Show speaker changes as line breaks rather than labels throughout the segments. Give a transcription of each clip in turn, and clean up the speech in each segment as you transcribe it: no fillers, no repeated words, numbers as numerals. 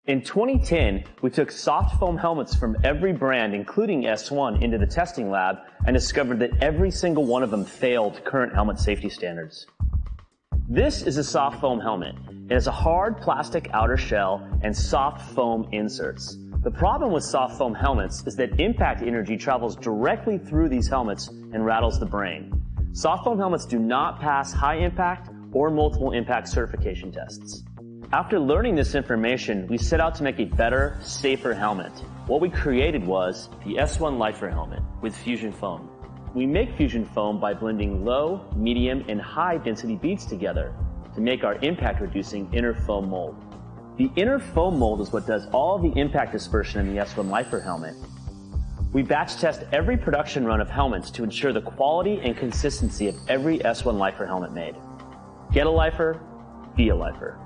In 2010, we took soft foam helmets from every brand, including S1, into the testing lab and discovered that every single one of them failed current helmet safety standards. This is a soft foam helmet. It has a hard plastic outer shell and soft foam inserts. The problem with soft foam helmets is that impact energy travels directly through these helmets and rattles the brain. Soft foam helmets do not pass high impact or multiple impact certification tests. After learning this information, we set out to make a better, safer helmet. What we created was the S1 Lifer helmet with fusion foam. We make fusion foam by blending low, medium, and high density beads together to make our impact reducing inner foam mold. The inner foam mold is what does all the impact dispersion in the S1 Lifer helmet. We batch test every production run of helmets to ensure the quality and consistency of every S1 Lifer helmet made. Get a Lifer, be a Lifer.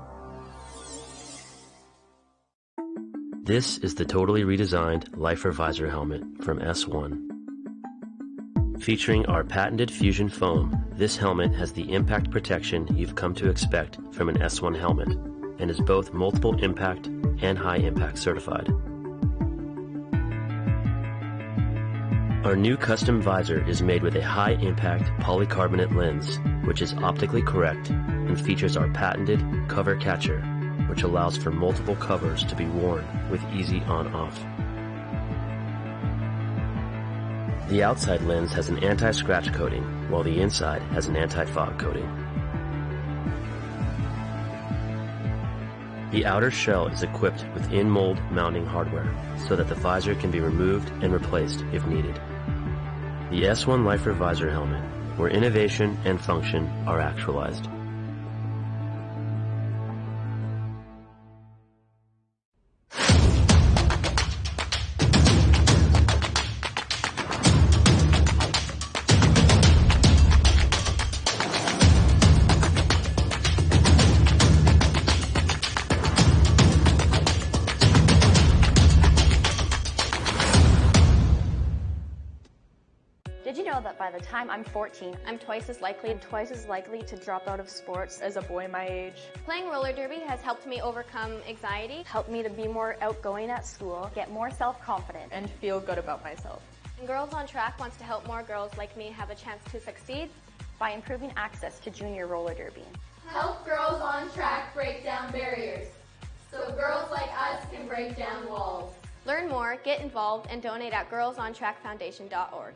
This is the totally redesigned Lifer visor helmet from S1. Featuring our patented fusion foam, this helmet has the impact protection you've come to expect from an S1 helmet and is both multiple impact and high impact certified. Our new custom visor is made with a high impact polycarbonate lens, which is optically correct and features our patented cover catcher, which allows for multiple covers to be worn with easy on-off. The outside lens has an anti-scratch coating, while the inside has an anti-fog coating. The outer shell is equipped with in-mold mounting hardware, so that the visor can be removed and replaced if needed. The S1 Lifer visor helmet, where innovation and function are actualized.
Did you know that by the time I'm 14, I'm twice as likely to drop out of sports as a boy my age?
Playing roller derby has helped me overcome anxiety,
Helped me to be more outgoing at school, get more self-confident,
and feel good about myself.
and Girls on Track wants to help more girls like me have a chance to succeed.
by improving access to junior roller derby.
Help Girls on Track break down barriers, so girls like us can break down walls.
Learn more, get involved, and donate at girlsontrackfoundation.org.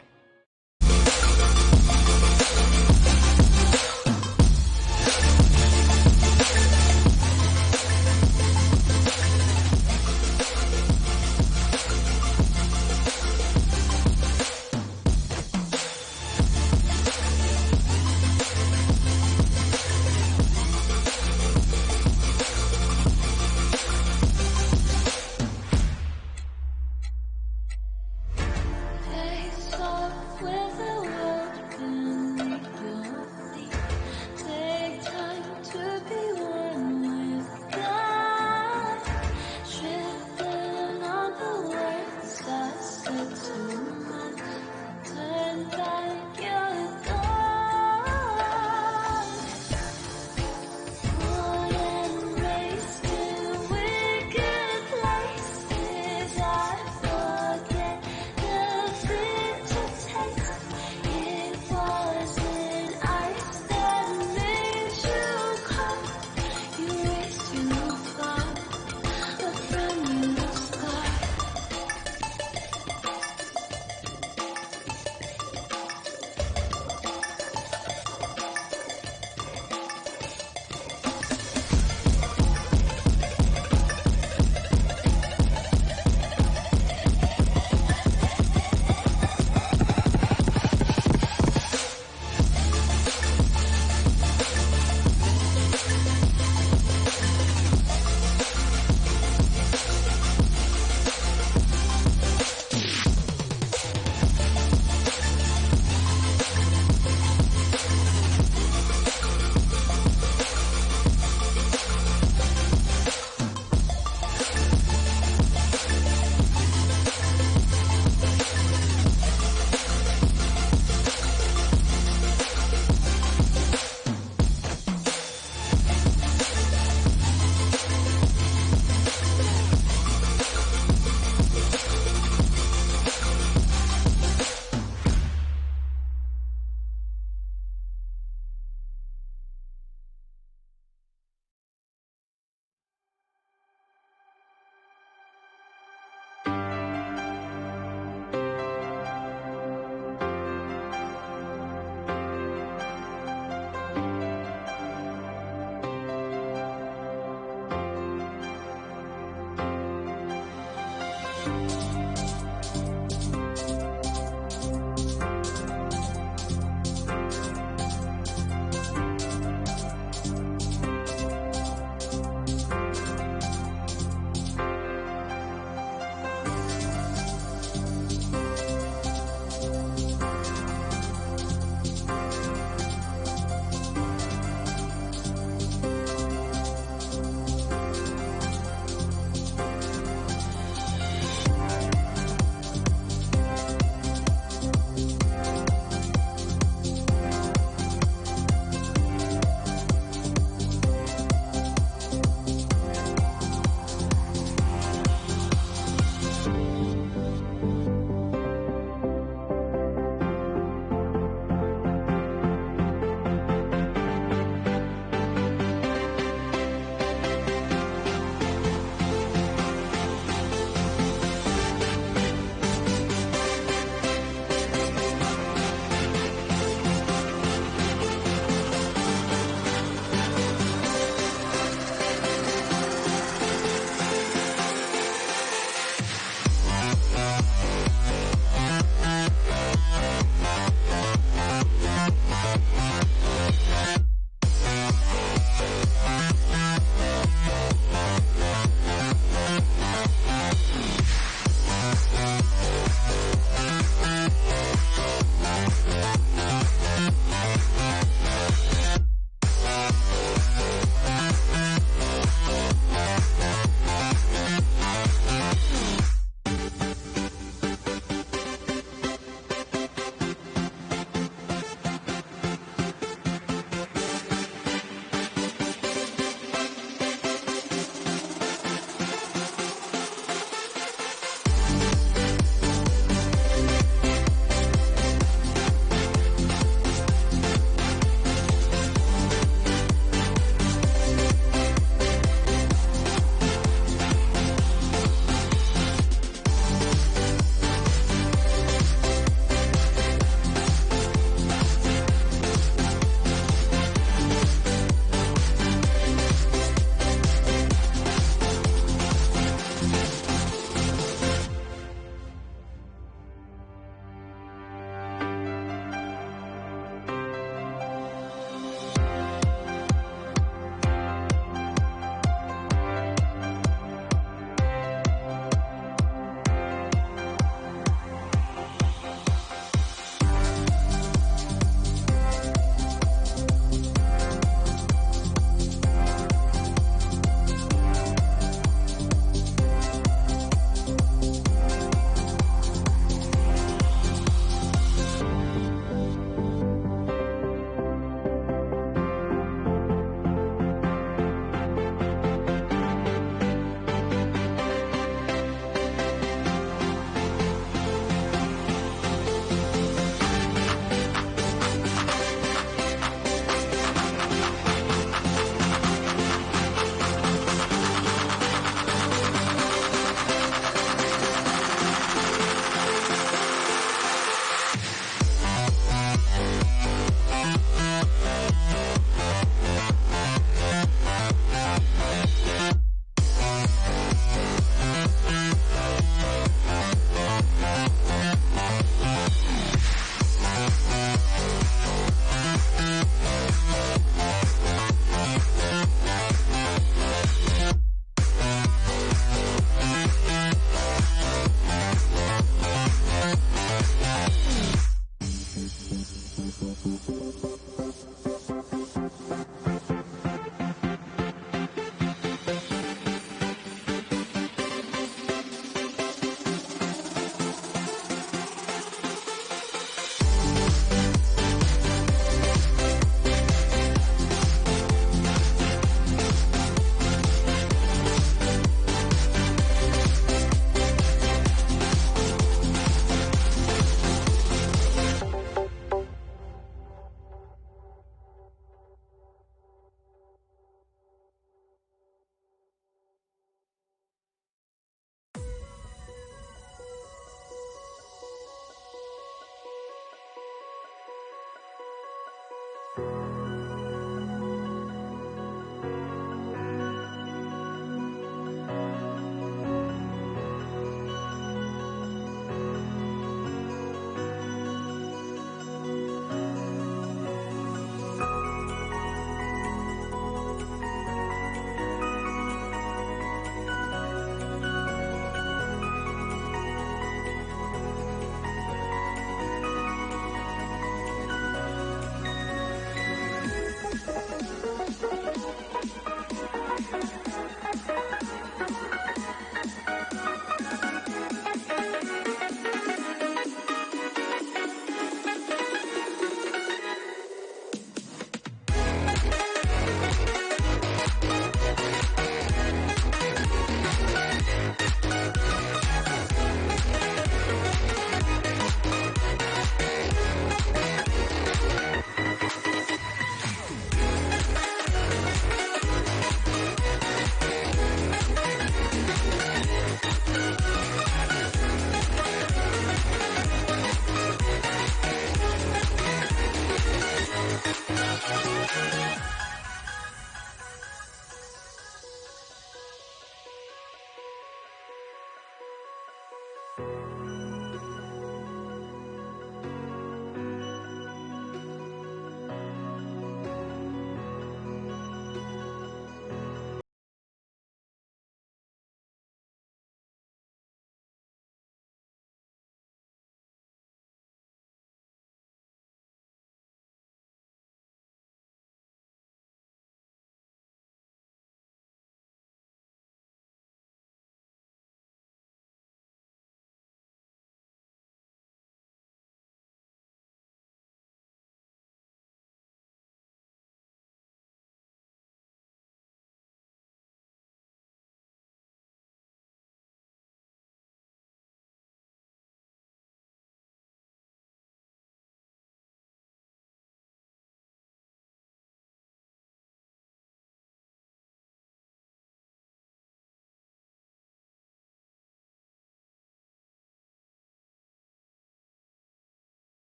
Take so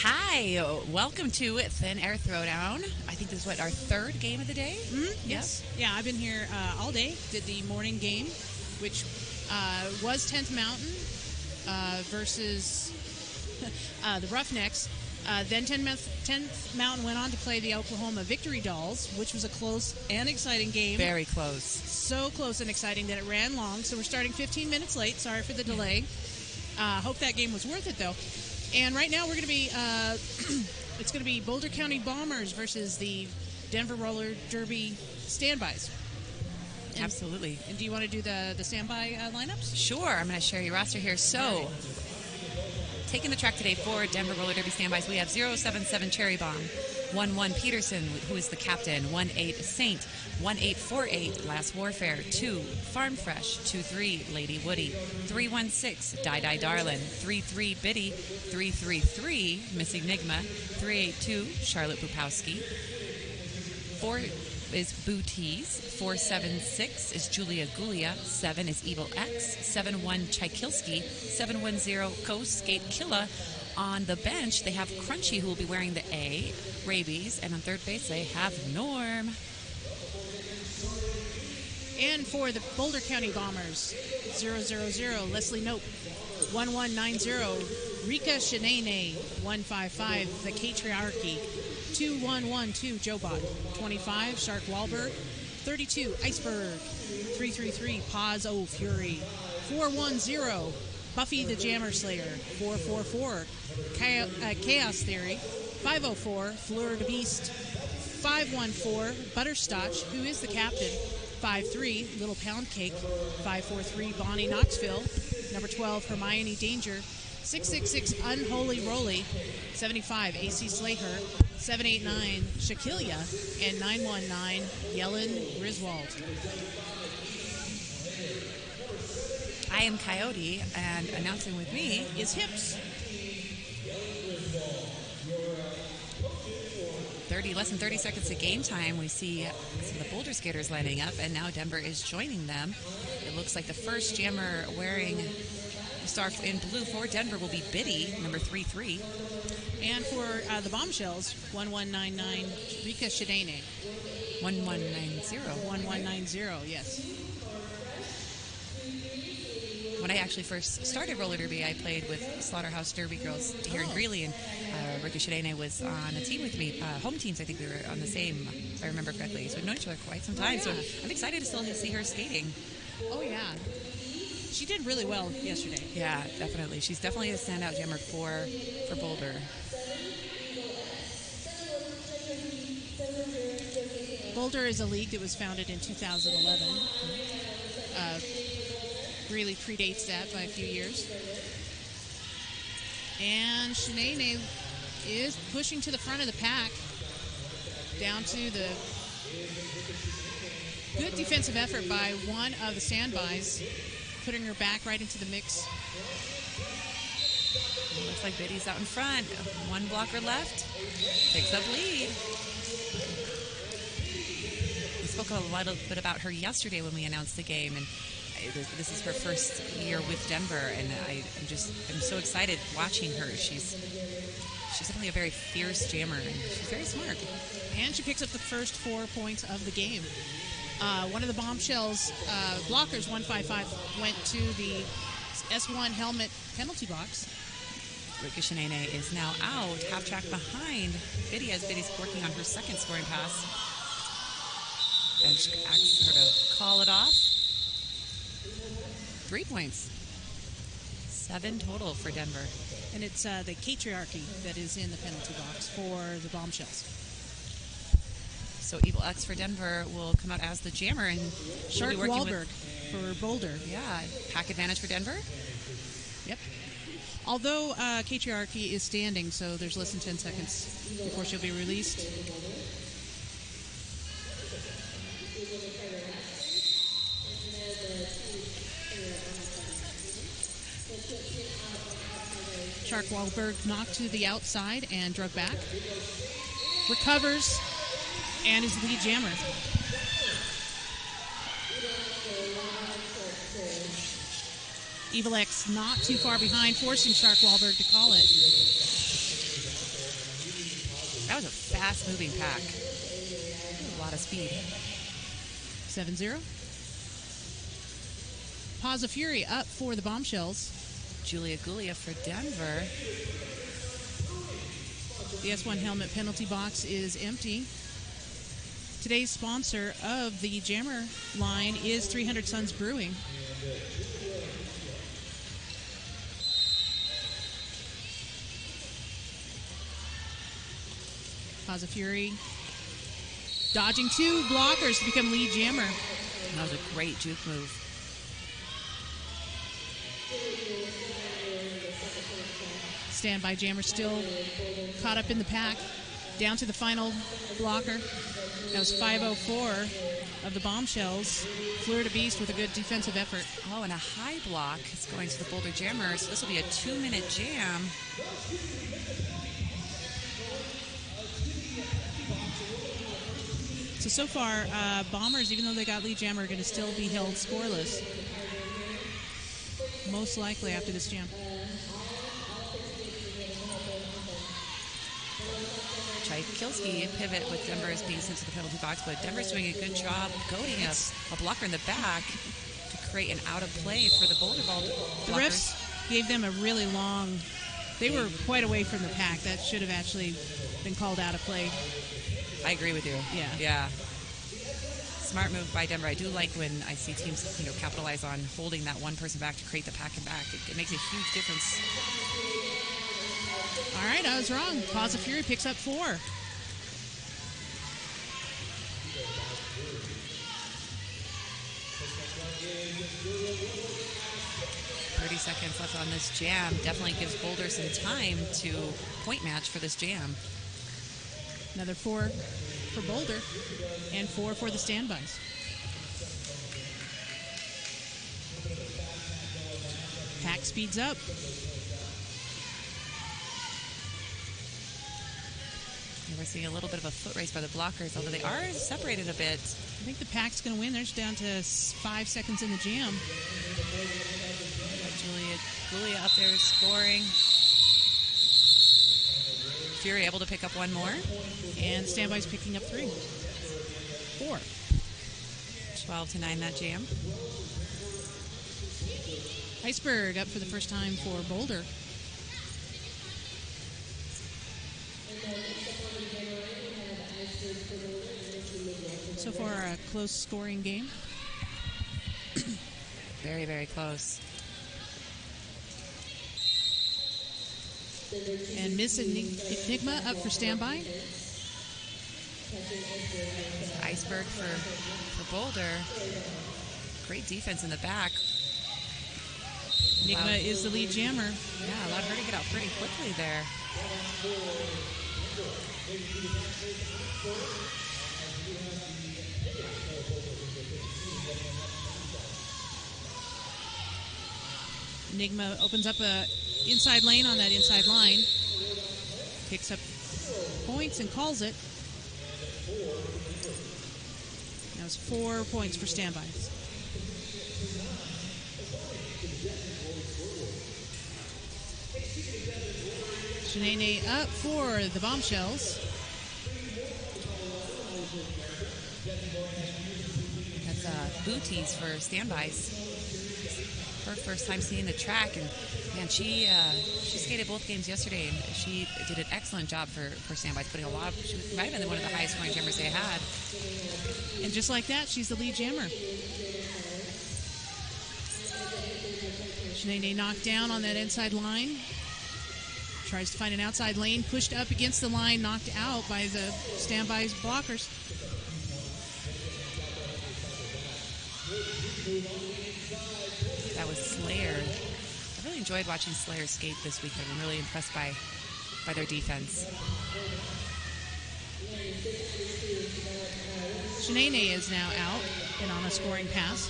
Hi, welcome to Thin Air Throwdown. I think this is our third game of the day.
Mm-hmm. Yes. Yeah, I've been here all day. Did the morning game, which was 10th Mountain versus the Roughnecks. Then 10th Mountain went on to play the Oklahoma Victory Dolls, which was a close and exciting game.
Very close.
So close and exciting that it ran long. So we're starting 15 minutes late. Sorry for the delay. Hope that game was worth it, though. And right now we're going to be, it's going to be Boulder County Bombers versus the Denver Roller Derby standbys.
Absolutely.
And do you want to do the standby lineups?
Sure. I'm going to share your roster here. So, taking the track today for Denver Roller Derby standbys, we have 077 Cherry Bomb, 11 Peterson, who is the captain, 18 Saint, 1848 Last Warfare, 2 Farm Fresh, 23 Lady Woody, 316 Die Darlin, 33 Biddy, 333 Miss Enigma, 382 Charlotte Bukowski, 4 is Booties, 476 is Julia Gulia, 7 is Evil X, 71 Chaikilski, 710 Ghost Skate Killa. On the bench, they have Crunchy, who will be wearing the A, Rabies, and on third base, they have Norm.
And for the Boulder County Bombers, 000 Leslie Nope, 1190 Rika Shanene, 155 The Catriarchy, 2112 Jobot, 25 Shark Wahlberg, 32 Iceberg, 333 Paz O Fury, 410 Buffy the Jammer Slayer, 444 Chaos Theory, 504 Fleur de Beast, 514 Butterscotch, who is the captain, 53 Little Pound Cake, 543 Bonnie Knoxville, number 12 Hermione Danger, 666 Unholy Roly, 75 AC Slayer, 789 Shaquilia, and 919 Yellen Griswold.
I am Coyote, and announcing with me
is Hips.
Less than 30 seconds to game time. We see some of the Boulder skaters lining up, and now Denver is joining them. It looks like the first jammer wearing the star in blue for Denver will be Biddy, number 33.
And for the Bombshells, 1199 Rika Shadene.
1190.
1190, yes.
When I actually first started roller derby, I played with Slaughterhouse Derby girls here in Greeley, and Rika Shadene was on a team with me, home teams. I think we were on the same, if I remember correctly. So we've known each other quite some time. So I'm excited to still see her skating.
Oh, yeah. She did really well yesterday.
Yeah, definitely. She's definitely a standout jammer for Boulder.
Boulder is a league that was founded in 2011. Really predates that by a few years. And Shanae is pushing to the front of the pack, down to the good defensive effort by one of the standbys, putting her back right into the mix.
Looks like Biddy's out in front. One blocker left. Picks up lead. We spoke a little bit about her yesterday when we announced the game, and this is her first year with Denver, and I'm so excited watching her. She's definitely a very fierce jammer, and she's very smart.
And she picks up the first 4 points of the game. One of the Bombshells blockers, 155, went to the S1 helmet penalty box.
Rika Shanae is now out, half track behind Biddy, as Biddy's working on her second scoring pass. Bench asks her to call it off. 3 points. 7 total for Denver.
And it's the Catriarchy that is in the penalty box for the Bombshells.
So Evil X for Denver will come out as the jammer, and
Shark Wahlberg for Boulder.
Yeah, pack advantage for Denver.
Yep. Although Catriarchy is standing, so there's less than 10 seconds before she'll be released. Shark Wahlberg knocked to the outside and drug back. Recovers and is the lead jammer. Evil X not too far behind, forcing Shark Wahlberg to call it.
That was a fast-moving pack. A lot of speed.
7-0. Pause of Fury up for the Bombshells.
Julia Gulia for Denver.
The S1 helmet penalty box is empty. Today's sponsor of the jammer line is 300 Suns Brewing. Cause a Fury dodging 2 blockers to become lead jammer.
That was a great juke move.
Standby jammer still caught up in the pack. Down to the final blocker. That was 504 of the Bombshells. Fleur de Beast with a good defensive effort.
Oh, and a high block is going to the Boulder Jammer. So this will be a 2-minute jam.
So far, Bombers, even though they got lead jammer, are going to still be held scoreless. Most likely after this jam.
Kilski pivot with Denver is being sent to the penalty box, but Denver's doing a good job goading a blocker in the back to create an out of play for the Boulder blockers.
The refs gave them a really long. They were quite away from the pack. That should have actually been called out of play.
I agree with you. Yeah. Smart move by Denver. I do like when I see teams, capitalize on holding that one person back to create the pack and back. It makes a huge difference.
All right, I was wrong. Cause of Fury picks up 4.
30 seconds left on this jam. Definitely gives Boulder some time to point match for this jam.
Another 4 for Boulder and 4 for the standbys. Pack speeds up.
We're seeing a little bit of a foot race by the blockers, although they are separated a bit.
I think the pack's going to win. They're just down to 5 seconds in the jam.
Julia up there scoring. Fury able to pick up 1 more.
And standby's picking up 3. 4.
12-9 that jam.
Iceberg up for the first time for Boulder. So far, a close scoring game.
Very, very close.
And Miss Enigma up for standby.
Iceberg for Boulder. Great defense in the back.
Enigma is the lead jammer.
Yeah, allowed her to get out pretty quickly there.
Enigma opens up a inside lane on that inside line. Picks up points and calls it. That was 4 points for standbys. Shanae up for the Bombshells.
That's booties for standbys. Her first time seeing the track, and man, she skated both games yesterday, and she did an excellent job for standbys, putting a lot of. She might have been one of the highest scoring jammers they had.
And just like that, she's the lead jammer. Shanae knocked down on that inside line. Tries to find an outside lane, pushed up against the line, knocked out by the standby's blockers.
That was Slayer. I really enjoyed watching Slayer skate this weekend. I'm really impressed by their defense.
Shanae is now out and on a scoring pass.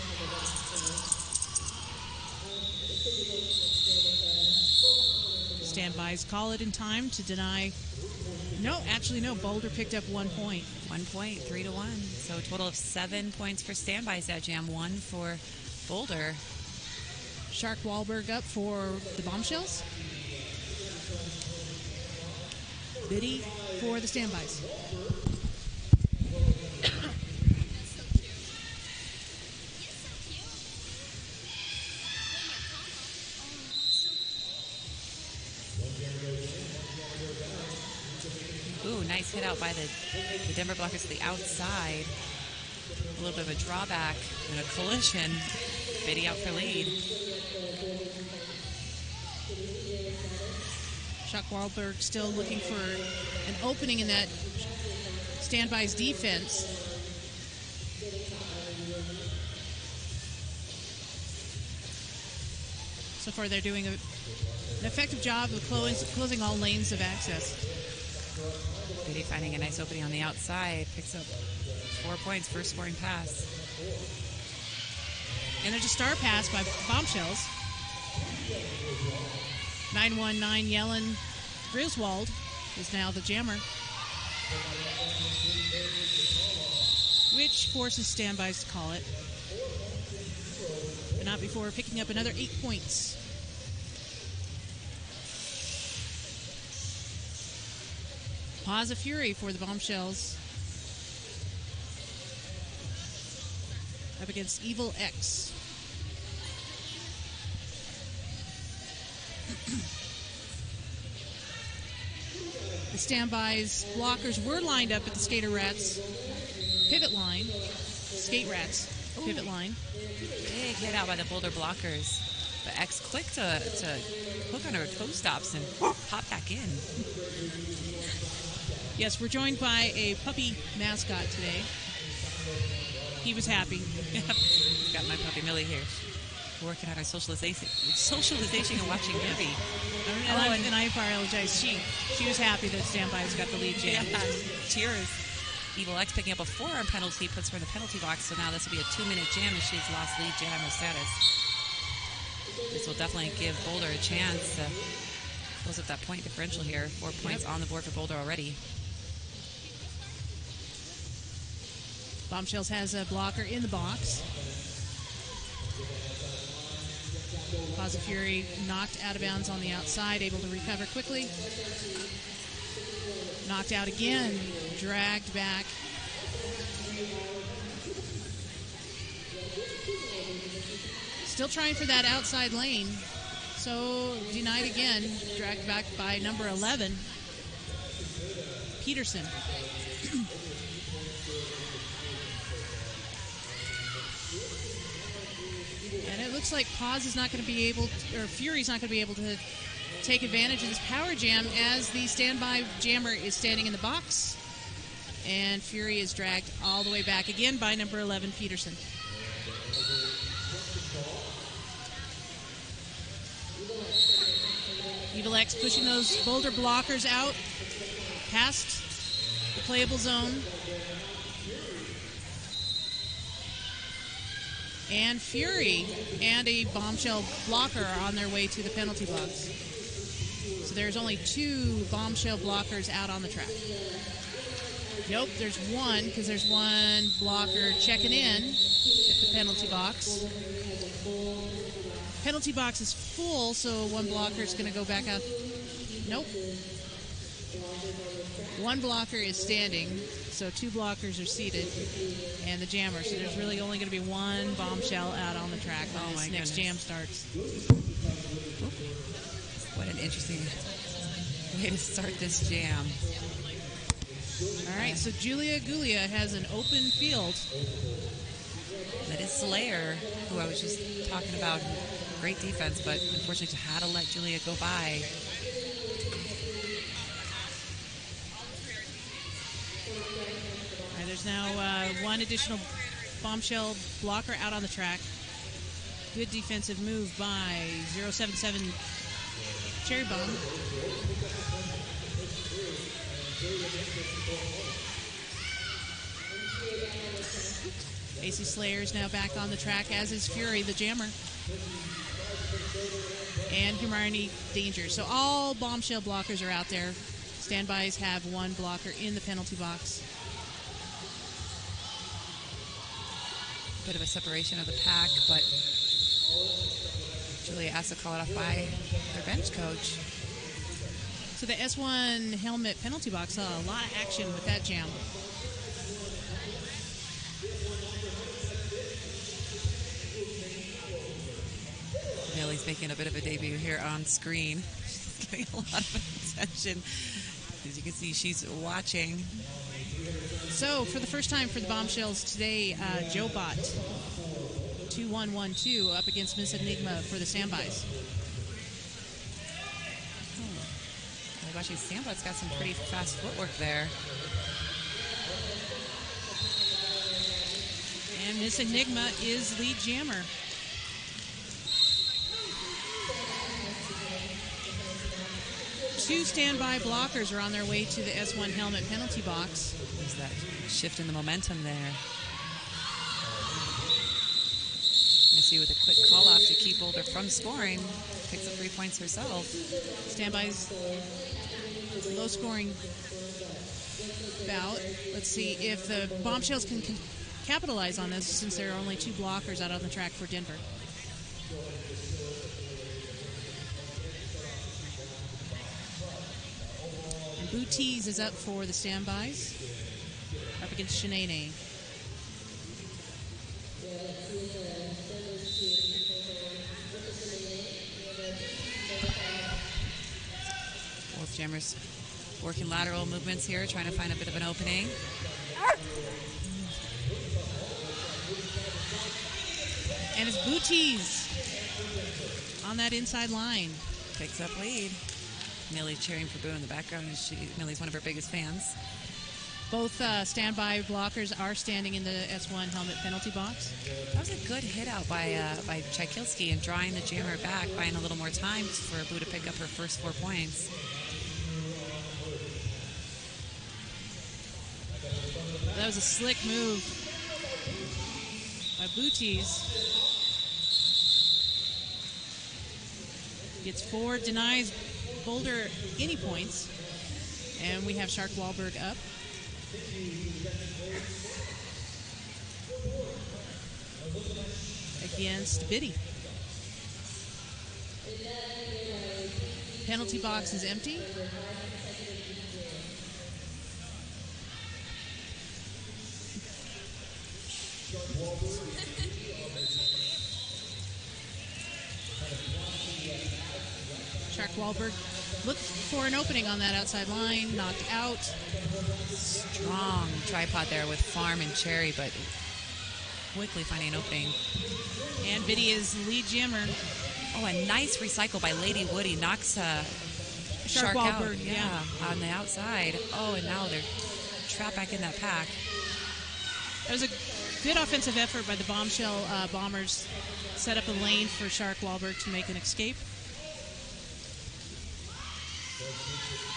Standbys call it in time to deny. No, Boulder picked up 1 point.
1 point, 3-1. So a total of 7 points for standbys that jam, 1 for Boulder.
Shark Wahlberg up for the Bombshells. Biddy for the standbys.
Ooh, nice hit out by the Denver blockers to the outside. A little bit of a drawback and a collision. Biddy out for lead.
Chuck Wahlberg still looking for an opening in that Standby's defense. So far, they're doing an effective job of closing all lanes of access.
Biddy finding a nice opening on the outside. Picks up 4 points, first scoring pass.
And there's a star pass by Bombshells. 919 Yellen Griswold is now the jammer, which forces Standbys to call it. But not before picking up another 8 points. Pause of Fury for the Bombshells. Up against Evil X. The Standbys blockers were lined up at the Skater Rats pivot line. Skate Rats pivot line.
Big hit out by the Boulder blockers. But X quick to hook on her toe stops and pop back in.
Yes, we're joined by a puppy mascot today. He was happy.
Got my puppy Millie here. Working on our socialization and watching Derby.
And I apologize. She was happy that Standby's got the lead jam.
Yeah, cheers. Evil X picking up a forearm penalty, puts her in the penalty box, so now this will be a 2-minute jam as she's lost lead jammer status. This will definitely give Boulder a chance to close up that point differential here. 4 points on the board for Boulder already.
Bombshells has a blocker in the box. Pause of Fury knocked out of bounds on the outside, able to recover quickly. Knocked out again, dragged back. Still trying for that outside lane. So denied again, dragged back by number 11, Peterson. And it looks like Paz is not going to be able to, or Fury's not going to be able to take advantage of this power jam as the standby jammer is standing in the box. And Fury is dragged all the way back again by number 11, Peterson. Evil X pushing those Boulder blockers out past the playable zone. And Fury and a Bombshell blocker are on their way to the penalty box. So there's only 2 Bombshell blockers out on the track. Nope, there's one, because there's one blocker checking in at the penalty box. Penalty box is full, so one blocker is going to go back out. Nope. One blocker is standing, so 2 blockers are seated, and the jammer. So there's really only going to be one Bombshell out on the track when this next jam starts.
What an interesting way to start this jam.
All right, so Julia Gulia has an open field.
That is Slayer, who I was just talking about. Great defense, but unfortunately had to let Julia go by.
All right, there's now one additional Bombshell blocker out on the track. Good defensive move by 077 Cherry Bomb. AC Slayer is now back on the track, as is Fury, the jammer. And Hermione Danger. So all Bombshell blockers are out there. Standbys have one blocker in the penalty box.
Bit of a separation of the pack, but Julia has to call it off by their bench coach.
So the S1 helmet penalty box saw a lot of action with that jam.
Millie's making a bit of a debut here on screen. She's getting a lot of attention. As you can see, she's watching.
So for the first time for the Bombshells today, Joe Bot 2112 up against Miss Enigma for the Standbys.
Oh, actually, Sandbot's got some pretty fast footwork there.
And Miss Enigma is lead jammer. Two standby blockers are on their way to the S1 helmet penalty box.
There's that shift in the momentum there. Missy with a quick call-off to keep Boulder from scoring. Picks up 3 points herself.
Standby's low-scoring bout. Let's see if the Bombshells can capitalize on this, since there are only two blockers out on the track for Denver. And Booties is up for the standbys, up against Shanae.
Both jammers working lateral movements here, trying to find a bit of an opening.
And it's Booties on that inside line.
Picks up lead. Millie cheering for Boo in the background. Millie's one of her biggest fans.
Both standby blockers are standing in the S1 helmet penalty box.
That was a good hit out by Chykilski and drawing the jammer back, buying a little more time for Boo to pick up her first 4 points.
That was a slick move by Booties. Gets 4, denies Boulder any points. And we have Shark Wahlberg up. Against Biddy. Penalty box is empty. Shark Wahlberg looked for an opening on that outside line, knocked out.
Strong tripod there with Farm and Cherry, but quickly finding an opening.
And Biddy is lead jammer.
Oh, a nice recycle by Lady Woody. Knocks Shark out. Yeah, on the outside. Oh, and now they're trapped back in that pack.
That was a good offensive effort by the Bombshell Bombers. Set up a lane for Shark Wahlberg to make an escape.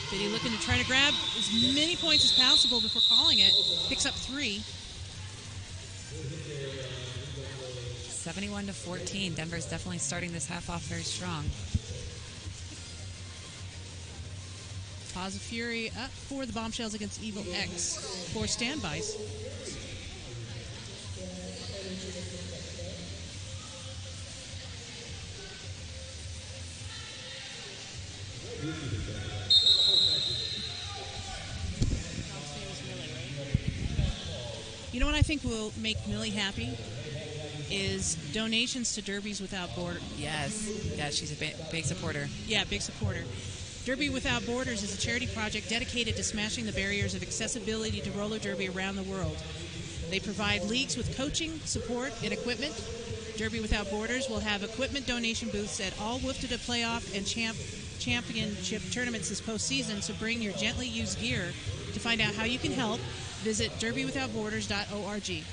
Biddy looking to try to grab as many points as possible before calling it. Picks up 3.
71-14. Denver's definitely starting this half off very strong.
Paws of Fury up for the Bombshells against Evil X for standbys. You know what I think will make Millie happy is donations to Derbies Without Borders.
Yes, she's a big supporter.
Yeah, big supporter. Derby Without Borders is a charity project dedicated to smashing the barriers of accessibility to roller derby around the world. They provide leagues with coaching, support, and equipment. Derby Without Borders will have equipment donation booths at all WFTDA playoff and championship tournaments this postseason, so bring your gently used gear. To find out how you can help, visit derbywithoutborders.org.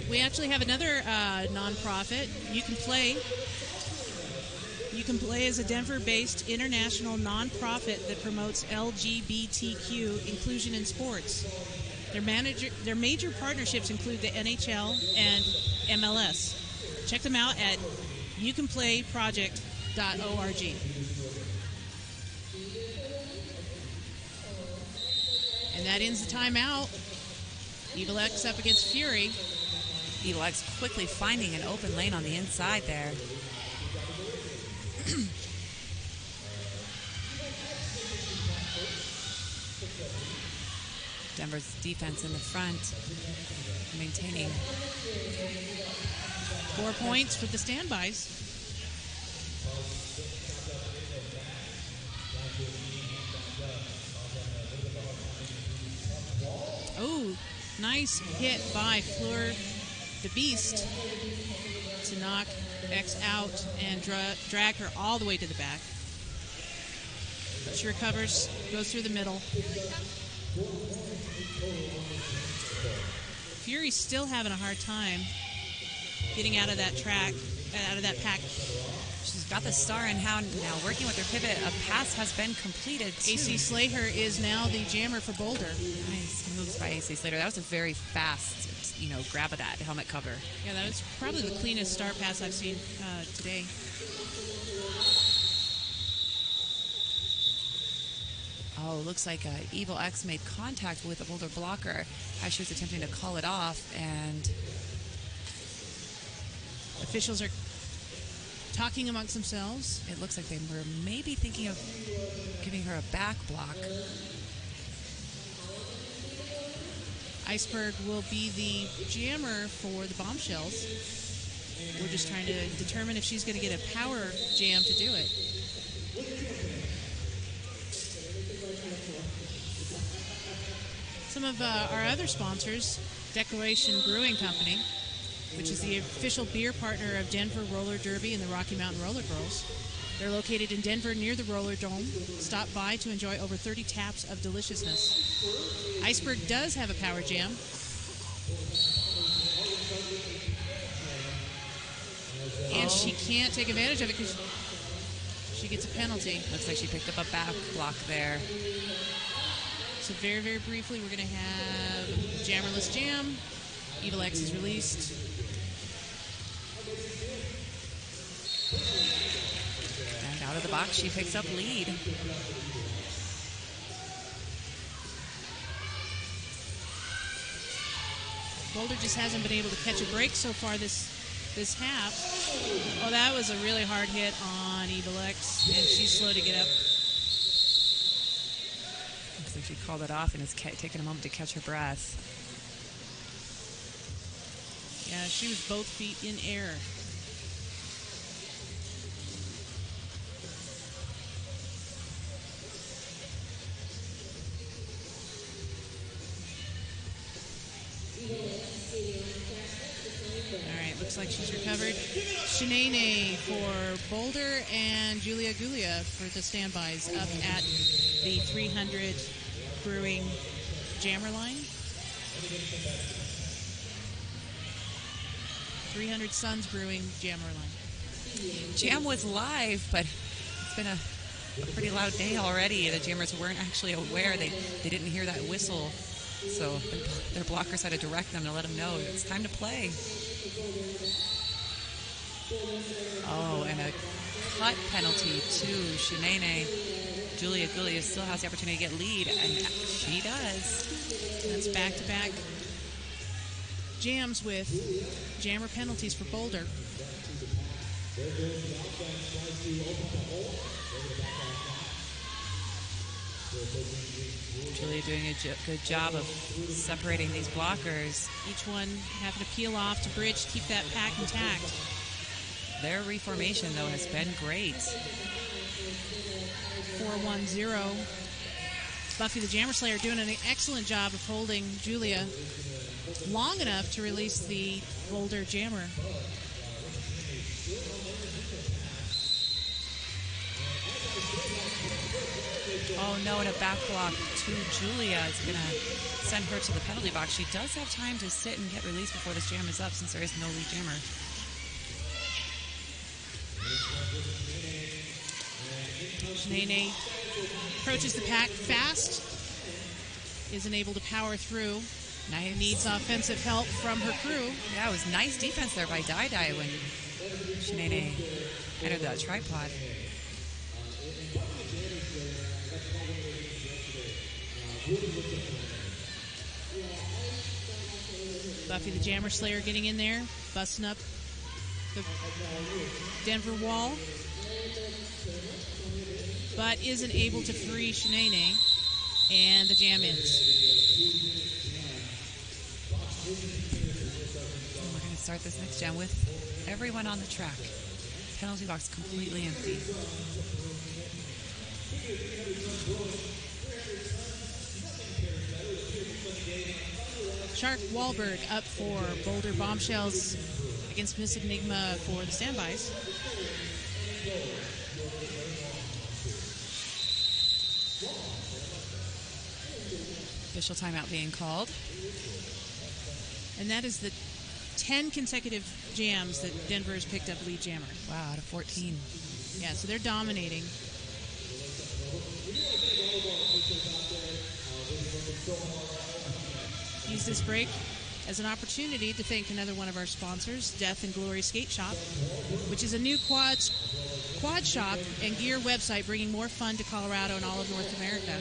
We actually have another nonprofit. You can play as a Denver-based international nonprofit that promotes LGBTQ inclusion in sports. Their major partnerships include the NHL and MLS. Check them out at youcanplayproject.org. And that ends the timeout. Evil X up against Fury.
Evil X quickly finding an open lane on the inside there. Denver's defense in the front, maintaining
4 points for the standbys. Oh, nice hit by Fleur the Beast to to knock X out and drag her all the way to the back. But she recovers, goes through the middle. Fury's still having a hard time getting out of that track, out of that pack.
She's got the star in hand now, working with her pivot. A pass has been completed.
AC Slater is now the jammer for Boulder.
Nice moves by AC Slater. That was a very fast, grab of that helmet cover.
Yeah, that was probably the cleanest star pass I've seen today.
Oh, looks like Evil X made contact with the Boulder blocker as she was attempting to call it off, and
officials are talking amongst themselves.
It looks like they were maybe thinking of giving her a back block.
Iceberg will be the jammer for the Bombshells. We're just trying to determine if she's going to get a power jam to do it. Some of our other sponsors, Declaration Brewing Company, which is the official beer partner of Denver Roller Derby and the Rocky Mountain Roller Girls. They're located in Denver near the Roller Dome. Stop by to enjoy over 30 taps of deliciousness. Iceberg does have a power jam. And she can't take advantage of it because she gets a penalty.
Looks like she picked up a back block there.
So very, very briefly, we're going to have Jammerless Jam. Evil X is released.
And out of the box, she picks up lead.
Boulder just hasn't been able to catch a break so far this half. Oh, that was a really hard hit on Evil X, and she's slow to get up.
Looks like she called it off and is taking a moment to catch her breath.
Yeah, she was both feet in air. All right, looks like she's recovered. Shanae for Boulder and Julia Gulia for the standbys up at the 300 Brewing jammer line. 300 Suns Brewing jammer line.
Jam was live, but it's been a pretty loud day already. The jammers weren't actually aware. They didn't hear that whistle. So their blockers had to direct them to let them know it's time to play. Oh, and a cut penalty to Shanae. Julia Gulia still has the opportunity to get lead, and she does.
That's back-to-back jams with jammer penalties for Boulder.
Julia doing a good job of separating these blockers.
Each one having to peel off to bridge to keep that pack intact.
Their reformation, though, has been great.
4-1-0. Buffy the Jammer Slayer doing an excellent job of holding Julia long enough to release the Boulder jammer.
Oh no, and a back block to Julia is going to send her to the penalty box. She does have time to sit and get released before this jam is up since there is no lead jammer.
Shanae approaches the pack fast, isn't able to power through.
Nice.
Needs offensive help from her crew.
Yeah, it was nice defense there by Dai when Shanae entered that tripod.
Buffy the Jammer Slayer getting in there, busting up the Denver wall, but isn't able to free Shanae, and the jam ends.
And we're going to start this next jam with everyone on the track. Penalty box completely empty.
Shark Wahlberg up for Boulder Bombshells. against Miss Enigma for the standbys.
Official timeout being called.
And that is the 10 consecutive jams that Denver has picked up lead jammer.
Wow, out of 14.
Yeah, so they're dominating. Use this break as an opportunity to thank another one of our sponsors, Death and Glory Skate Shop, which is a new quad shop and gear website bringing more fun to Colorado and all of North America.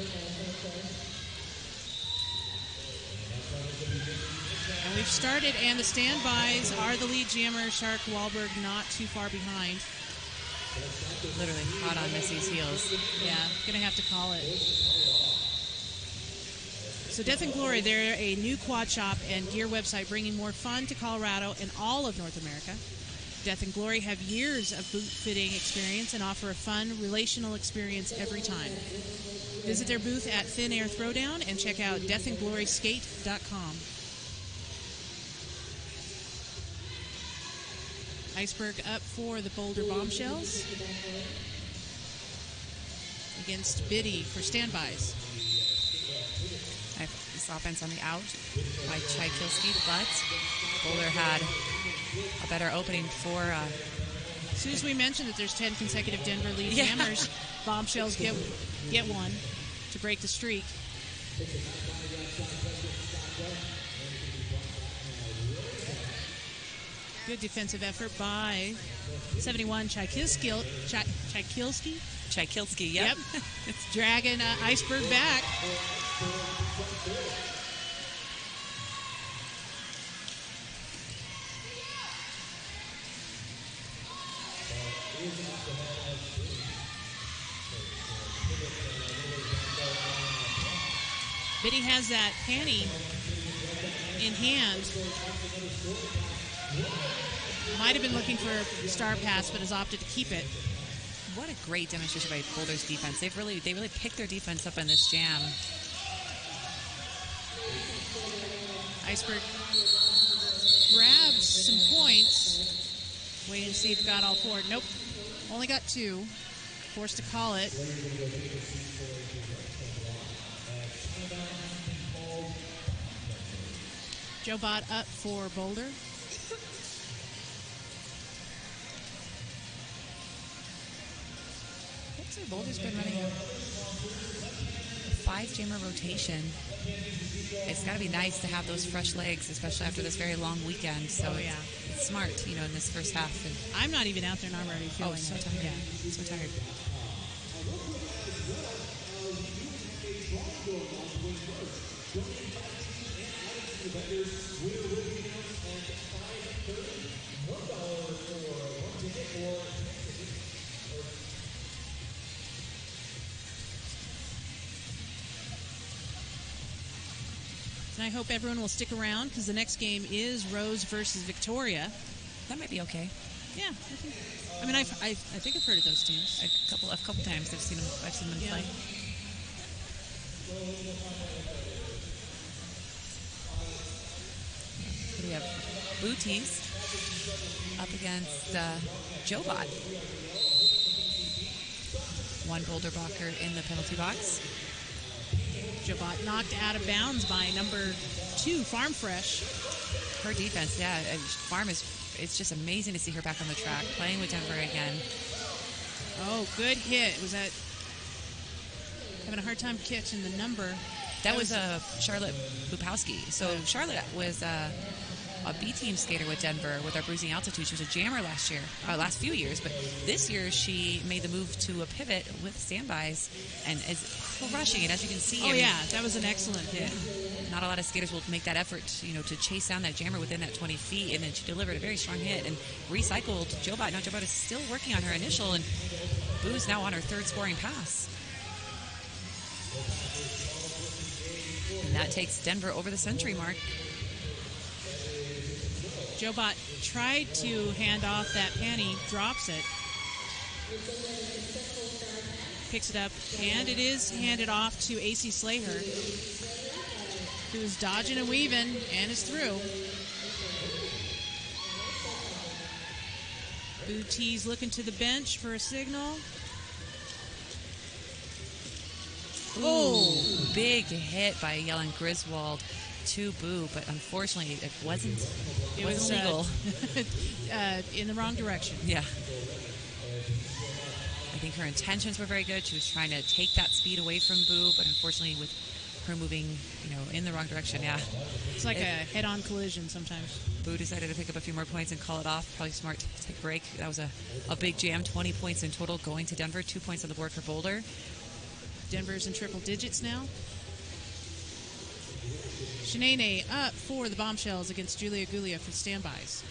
And we've started, and the standbys are the lead jammer, Shark Wahlberg, not too far behind.
Literally hot on Missy's heels.
Yeah, gonna have to call it. So Death and Glory, they're a new quad shop and gear website bringing more fun to Colorado and all of North America. Death and Glory have years of boot fitting experience and offer a fun, relational experience every time. Visit their booth at Thin Air Throwdown and check out deathandgloryskate.com. Iceberg up for the Boulder Bombshells against Biddy for standbys.
This offense on the out by Tchaikovsky, but Boulder had a better opening for...
As soon as we mentioned that there's 10 consecutive Denver lead jammers, Bombshells get one to break the streak. Good defensive effort by 71 Tchaikovsky.
Tchaikovsky, yep.
It's dragging Iceberg back. Biddy has that panty in hand. Might have been looking for a star pass, but has opted to keep it.
What a great demonstration by Boulder's defense. They really picked their defense up in this jam.
Iceberg grabs some points. Waiting to see if got all four. Nope. Only got two. Forced to call it. Joe Bott up for Boulder.
Looks like Boulder's been running a 5-jammer rotation. It's got to be nice to have those fresh legs, especially after this very long weekend. So it's smart, in this first half. And
I'm not even out there, and I'm already feeling
so tired.
Yeah.
So tired.
And I hope everyone will stick around because the next game is Rose versus Victoria.
That might be okay.
Yeah, I think I've heard of those teams
a couple times. I've seen them play. We have Booties up against Joe Bott. One Boulder blocker in the penalty box.
Joe Bott knocked out of bounds by number 2, Farm Fresh.
Her defense, Farm it's just amazing to see her back on the track, playing with Denver again.
Oh, good hit. Was that having a hard time catching the number?
That was Charlotte Bupowski. So Charlotte was a B-team skater with Denver with our Bruising Altitude. She was a jammer last few years, but this year she made the move to a pivot with standbys and is crushing it, as you can see.
That was an excellent hit.
Not a lot of skaters will make that effort, to chase down that jammer within that 20 feet, and then she delivered a very strong hit and recycled Joe Bott. Now Joe Bott is still working on her initial, and Boo's now on her third scoring pass. And that takes Denver over the century mark.
Joe Bott tried to hand off that panty, drops it, picks it up, and it is handed off to AC Slater, who's dodging and weaving and is through. Bootie's looking to the bench for a signal.
Oh, big hit by Yellen Griswold to Boo, but unfortunately it wasn't legal.
In the wrong direction.
Yeah. I think her intentions were very good. She was trying to take that speed away from Boo, but unfortunately with her moving, in the wrong direction, yeah.
It's like a head-on collision sometimes.
Boo decided to pick up a few more points and call it off. Probably smart to take a break. That was a big jam. 20 points in total going to Denver. 2 points on the board for Boulder.
Denver's in triple digits now. Shanae up for the Bombshells against Julia Gulia for standbys.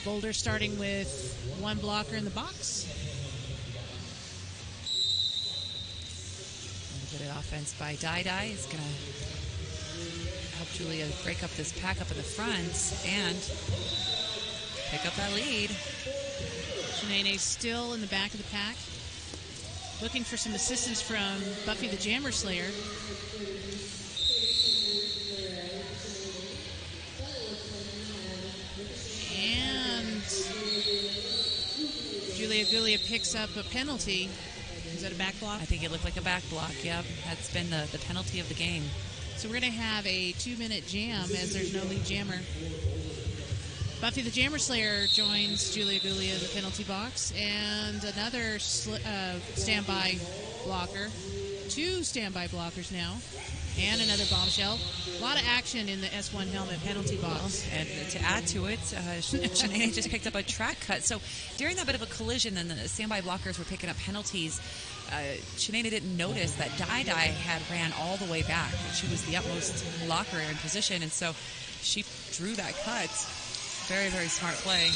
Boulder starting with one blocker in the box.
A little bit of offense by Dai is going to help Julia break up this pack up in the front and pick up that lead.
Shanae still in the back of the pack. Looking for some assistance from Buffy the Jammer Slayer. And Julia Gulia picks up a penalty. Is that a back block?
I think it looked like a back block, yep. That's been the penalty of the game.
So we're going to have a 2-minute jam as there's no lead jammer. Buffy the Jammer Slayer joins Julia Gulia in the penalty box. And another standby blocker. 2 standby blockers now. And another Bombshell. A lot of action in the S1 helmet penalty box.
And to add to it, Shanae just picked up a track cut. So during that bit of a collision, and the standby blockers were picking up penalties, Shanae didn't notice that Dai had ran all the way back. She was the utmost blocker in position, and so she drew that cut. Very, very smart play.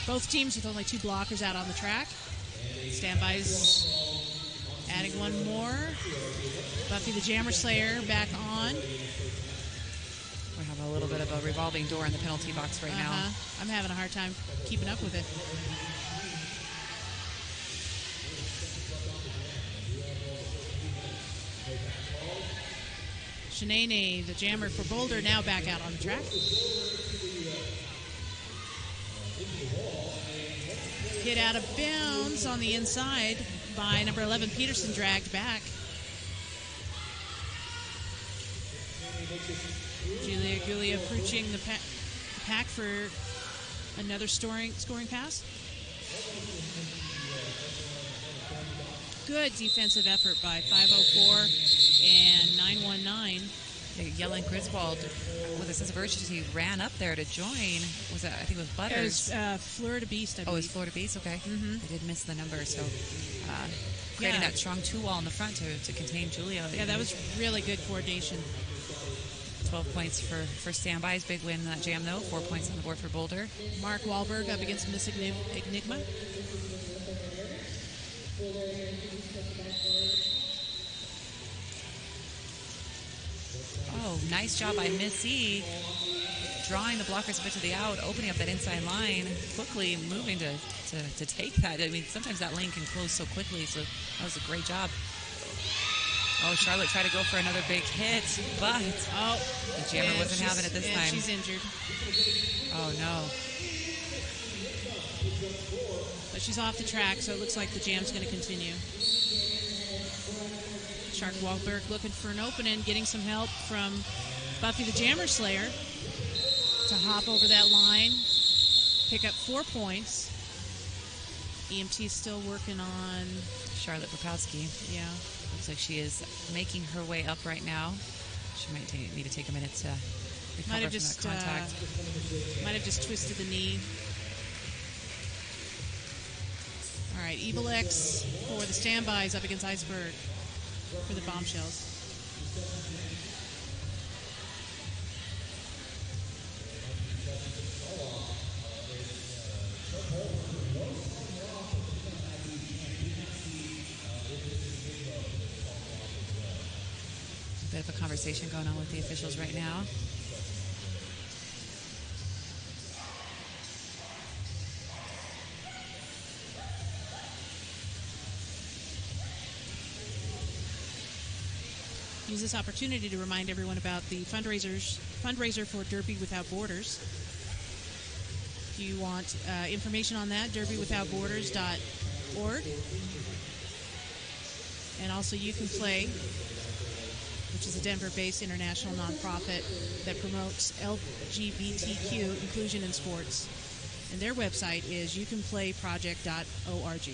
Both teams with only 2 blockers out on the track. Standbys adding one more. Buffy the Jammer Slayer back on.
We have a little bit of a revolving door in the penalty box right now.
I'm having a hard time keeping up with it. Shanae, the jammer for Boulder, now back out on the track. Hit out of bounds on the inside by number 11, Peterson, dragged back. Julia Gulia approaching the pack for another scoring pass. Good defensive effort by 504 and 919.
Yellen Griswold, with a sense of urgency, ran up there to join. Was that, I think it was Butters?
It was Fleur de Beast, I believe.
Oh, it was Fleur de Beast? Okay.
Mm-hmm.
I did miss the number, so creating that strong 2-wall in the front to contain Julia.
Yeah, that was really good coordination.
12 points for standbys. Big win in that jam, though. 4 points on the board for Boulder.
Mark Wahlberg up against Miss Enigma.
Oh, nice job by Missy. Drawing the blockers a bit to the out, opening up that inside line, quickly moving to take that. I mean, sometimes that lane can close so quickly, so that was a great job. Oh, Charlotte tried to go for another big hit, but the jammer wasn't having it this time.
She's injured.
Oh, no.
But she's off the track, so it looks like the jam's going to continue. Shark Wahlberg looking for an opening, getting some help from Buffy the Jammer Slayer to hop over that line, pick up 4 points. EMT's still working on
Charlotte Popowski.
Yeah.
Looks like she is making her way up right now. She might need to take a minute to recover from that contact.
Might have just twisted the knee. All right, Evil X for the standbys up against Iceberg for the Bombshells.
A bit of a conversation going on with the officials right now.
Use this opportunity to remind everyone about the fundraiser for Derby Without Borders. if you want information on that, derbywithoutborders.org. And also You Can Play, which is a Denver-based international nonprofit that promotes LGBTQ inclusion in sports. And their website is youcanplayproject.org.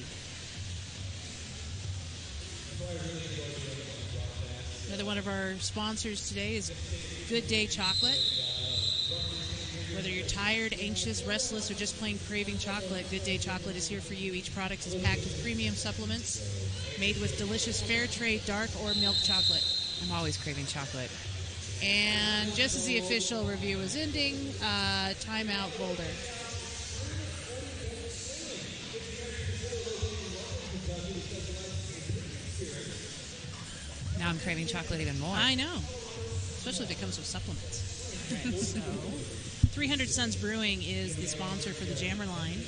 Another one of our sponsors today is Good Day Chocolate. Whether you're tired, anxious, restless, or just plain craving chocolate, Good Day Chocolate is here for you. Each product is packed with premium supplements made with delicious fair trade dark or milk chocolate.
I'm always craving chocolate.
And just as the official review is ending, timeout Boulder.
Now I'm craving chocolate even more.
I know, especially if it comes with supplements. All right, so 300 Suns Brewing is the sponsor for the Jammer line.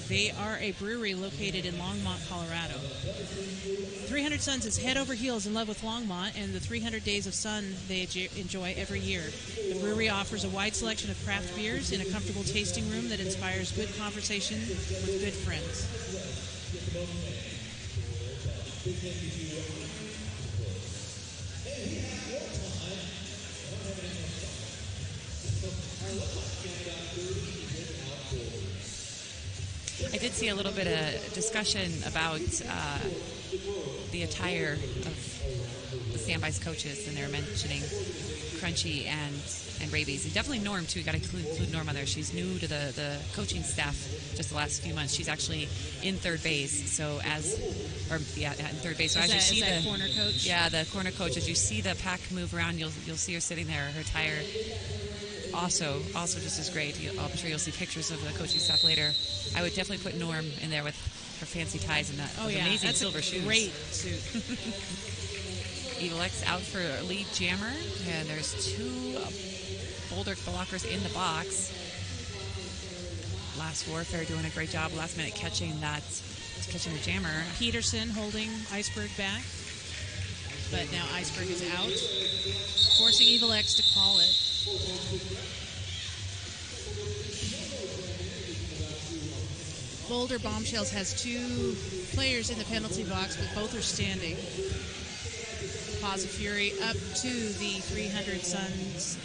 They are a brewery located in Longmont, Colorado. 300 Suns is head over heels in love with Longmont and the 300 days of sun they enjoy every year. The brewery offers a wide selection of craft beers in a comfortable tasting room that inspires good conversation with good friends.
I did see a little bit of discussion about the attire of the standbys coaches, and they were mentioning Crunchy and Rabies. And definitely Norm, too. You got to include Norm on there. She's new to the coaching staff just the last few months. She's actually in third base. So in third base. So as you see the
corner coach?
Yeah, the corner coach. As you see the pack move around, you'll see her sitting there. Her attire also just as great. I'm sure you'll see pictures of the coaching staff later. I would definitely put Norm in there with her fancy ties and that amazing
that's
silver shoes.
Great suit.
Evil X out for lead jammer, and there's two Boulder blockers in the box. Last Warfare doing a great job last minute catching the jammer.
Peterson holding Iceberg back, but now Iceberg is out, forcing Evil X to call it. Boulder Bombshells has two players in the penalty box, but both are standing. Plaza Fury up to the 300 Suns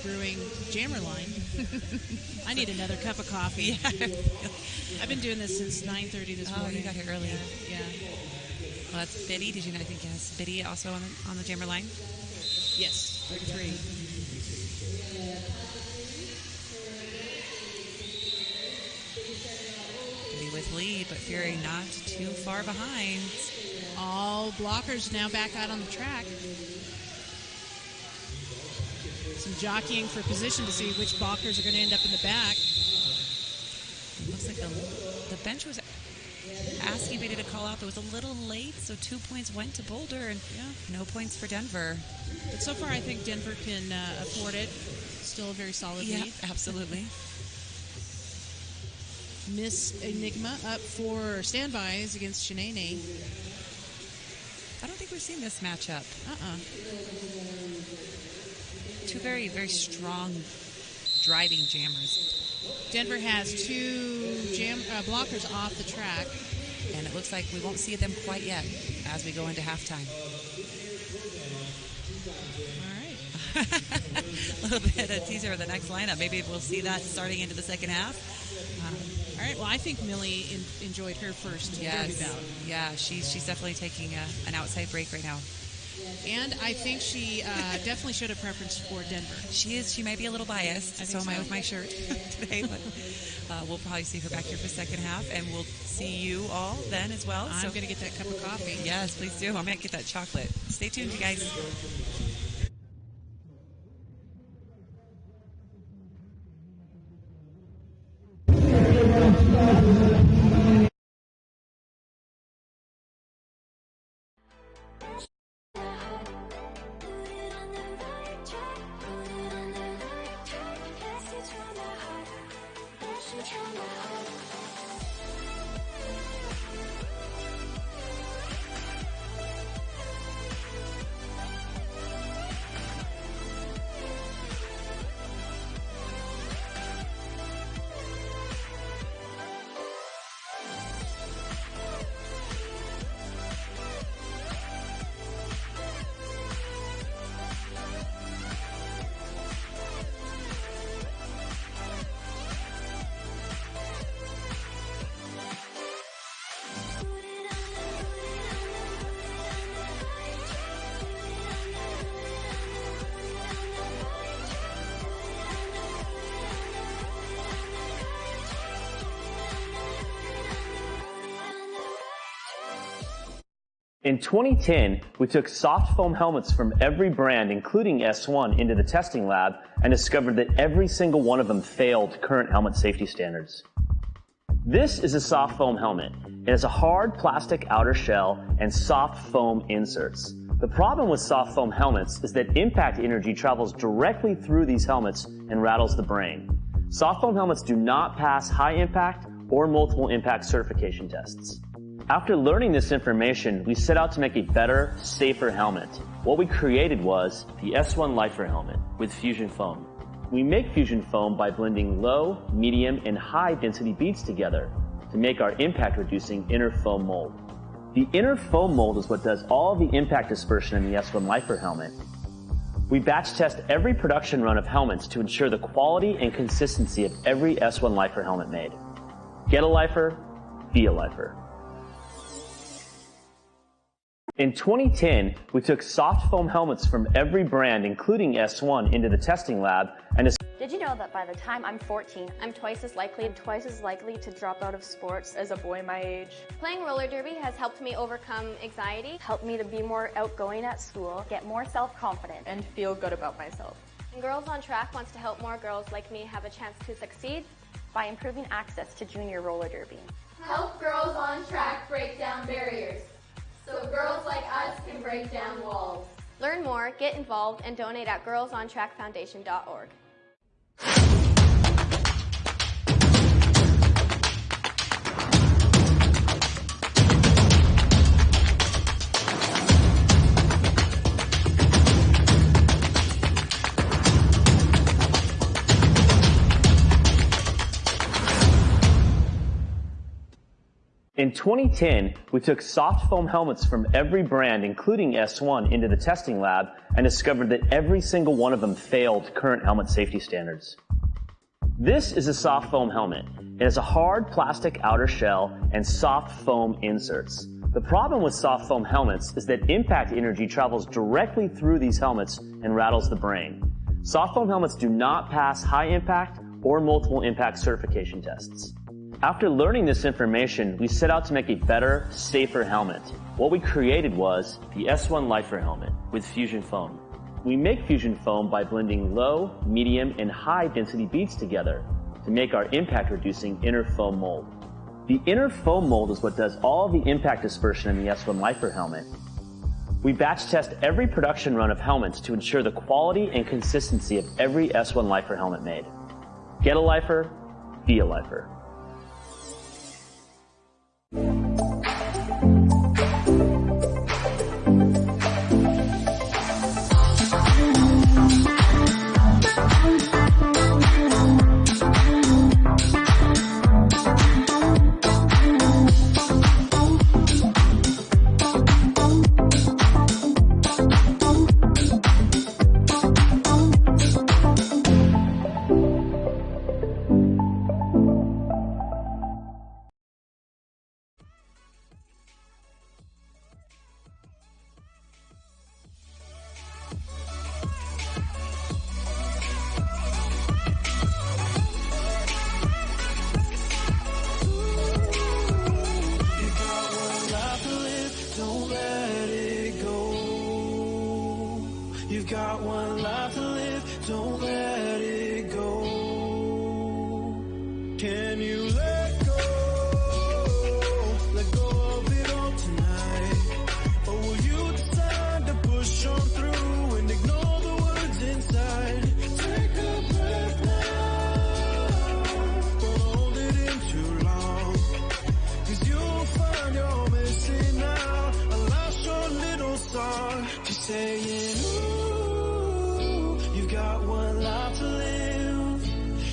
Brewing Jammer line. I need another cup of coffee.
Yeah.
I've been doing this since 9:30 this morning.
Oh, you got here early.
Yeah.
Well, that's Biddy. Did you know? I think it has Biddy also on the jammer line.
Yes, 33.
Biddy with lead, but Fury not too far behind.
All blockers now back out on the track. Some jockeying for position to see which blockers are going to end up in the back.
It looks like the bench was asking Biddy to call out. That was a little late, so 2 points went to Boulder, and no points for Denver.
But so far, I think Denver can afford it. Still a very solid lead.
Absolutely.
Miss Enigma up for standbys against Shanae.
I don't think we've seen this matchup. Two very, very strong driving jammers.
Denver has two blockers off the track.
And it looks like we won't see them quite yet as we go into halftime.
All right.
A little bit of teaser of the next lineup. Maybe we'll see that starting into the second half.
All right. Well, I think Millie enjoyed her first derby bout.
Yeah, she's definitely taking an outside break right now.
And I think she definitely showed a preference for Denver.
She is. She might be a little biased. So am I with my shirt today. But we'll probably see her back here for the second half, and we'll see you all then as well.
I'm going to get that cup of coffee.
Yes, please do. I'm going to get that chocolate. Stay tuned, you guys.
In 2010, we took soft foam helmets from every brand, including S1, into the testing lab and discovered that every single one of them failed current helmet safety standards. This is a soft foam helmet. It has a hard plastic outer shell and soft foam inserts. The problem with soft foam helmets is that impact energy travels directly through these helmets and rattles the brain. Soft foam helmets do not pass high impact or multiple impact certification tests. After learning this information, we set out to make a better, safer helmet. What we created was the S1 Lifer helmet with fusion foam. We make fusion foam by blending low, medium, and high density beads together to make our impact reducing inner foam mold. The inner foam mold is what does all the impact dispersion in the S1 Lifer helmet. We batch test every production run of helmets to ensure the quality and consistency of every S1 Lifer helmet made. Get a Lifer, be a Lifer. In 2010, we took soft foam helmets from every brand, including S1, into the testing lab and
Did you know that by the time I'm 14, I'm twice as likely to drop out of sports as a boy my age?
Playing roller derby has helped me overcome anxiety,
Helped me to be more outgoing at school, get more self-confident,
and feel good about myself.
and Girls on Track wants to help more girls like me have a chance to succeed.
by improving access to junior roller derby.
Help Girls on Track break down barriers so girls like us can break down walls.
Learn more, get involved, and donate at girlsontrackfoundation.org.
In 2010, we took soft foam helmets from every brand, including S1, into the testing lab and discovered that every single one of them failed current helmet safety standards. This is a soft foam helmet. It has a hard plastic outer shell and soft foam inserts. The problem with soft foam helmets is that impact energy travels directly through these helmets and rattles the brain. Soft foam helmets do not pass high impact or multiple impact certification tests. After learning this information, we set out to make a better, safer helmet. What we created was the S1 Lifer helmet with fusion foam. We make fusion foam by blending low, medium, and high density beads together to make our impact reducing inner foam mold. The inner foam mold is what does all the impact dispersion in the S1 Lifer helmet. We batch test every production run of helmets to ensure the quality and consistency of every S1 Lifer helmet made. Get a Lifer, be a Lifer.
You've got one life to live, don't let it go. Can you let go of it all tonight? Or will you decide to push on through and ignore the words inside? Take a breath now, don't hold it in too long, 'cause you'll find you're missing out. I lost your little song. She's saying, you've got one life to live.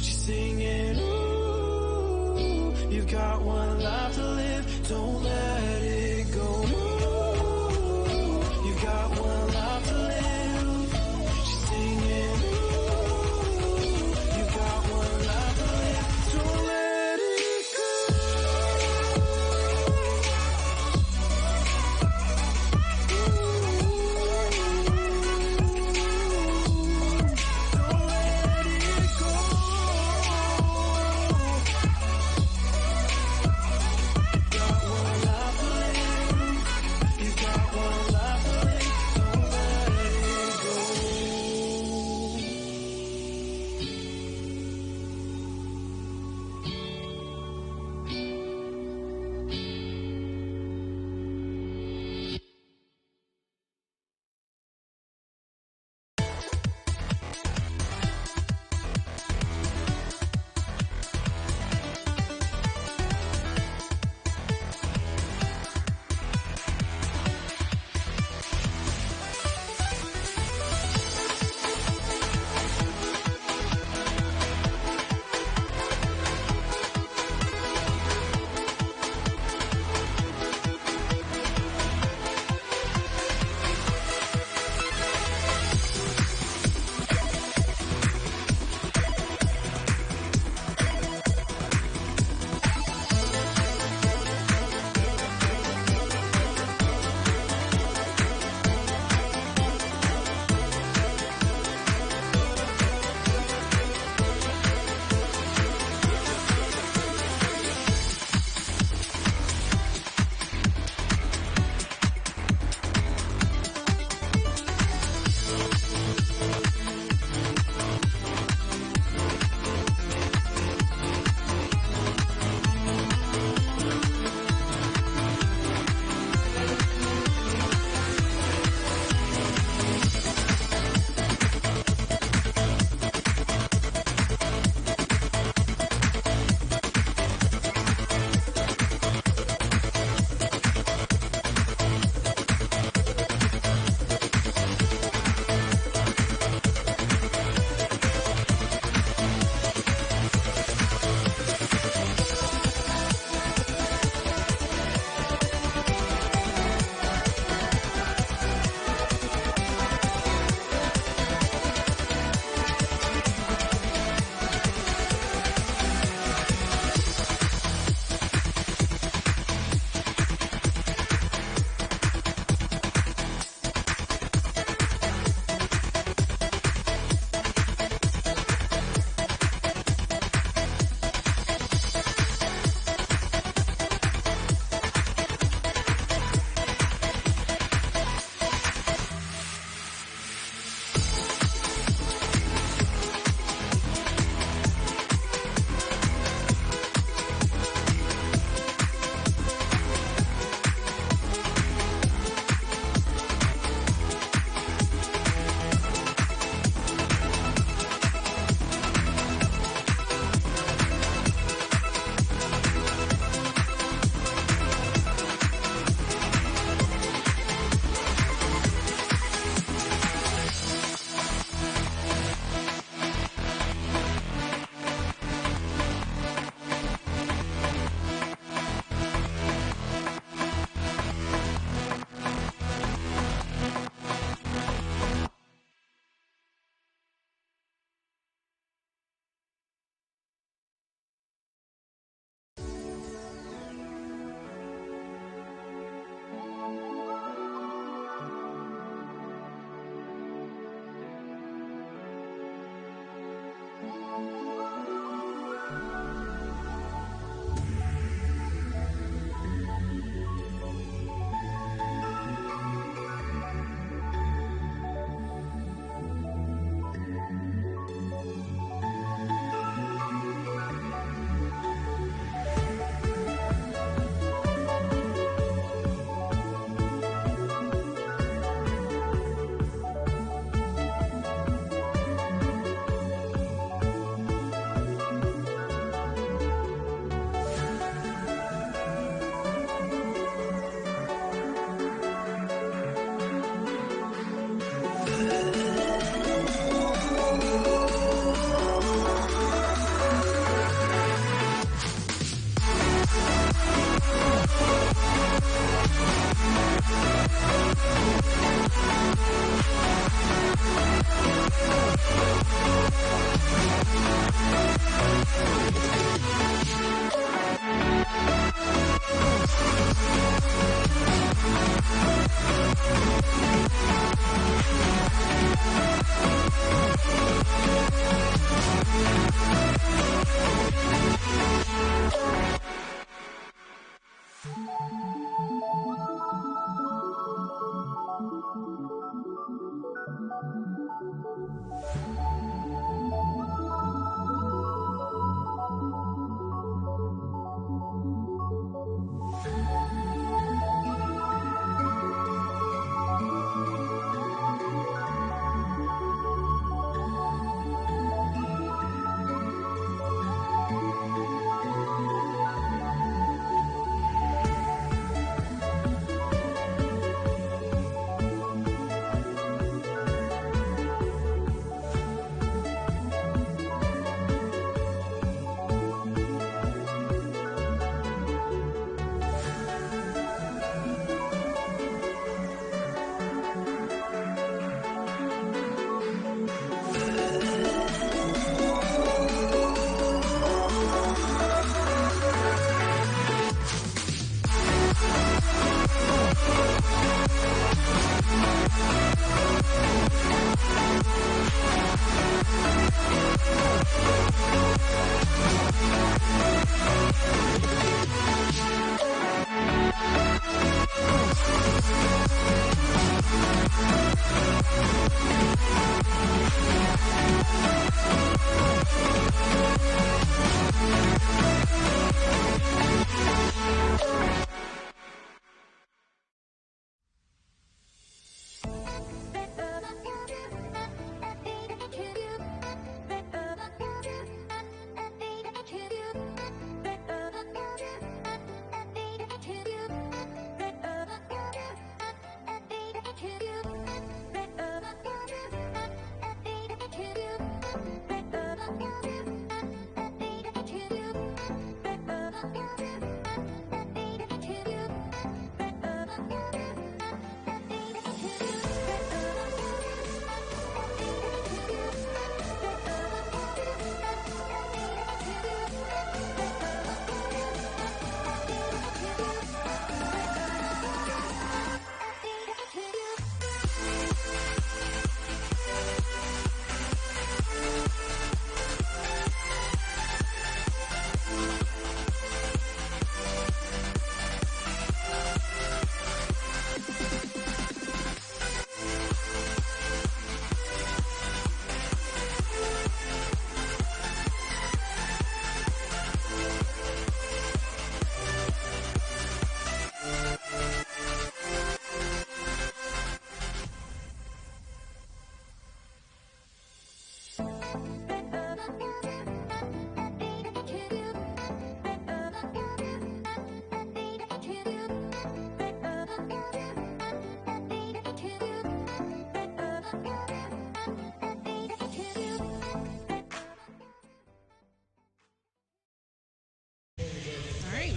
She's singing, ooh, you've got one life to live. Don't let it go. Ooh, you've got one life to live. She's singing, ooh, you've got one life to live. Don't let it go. Got one life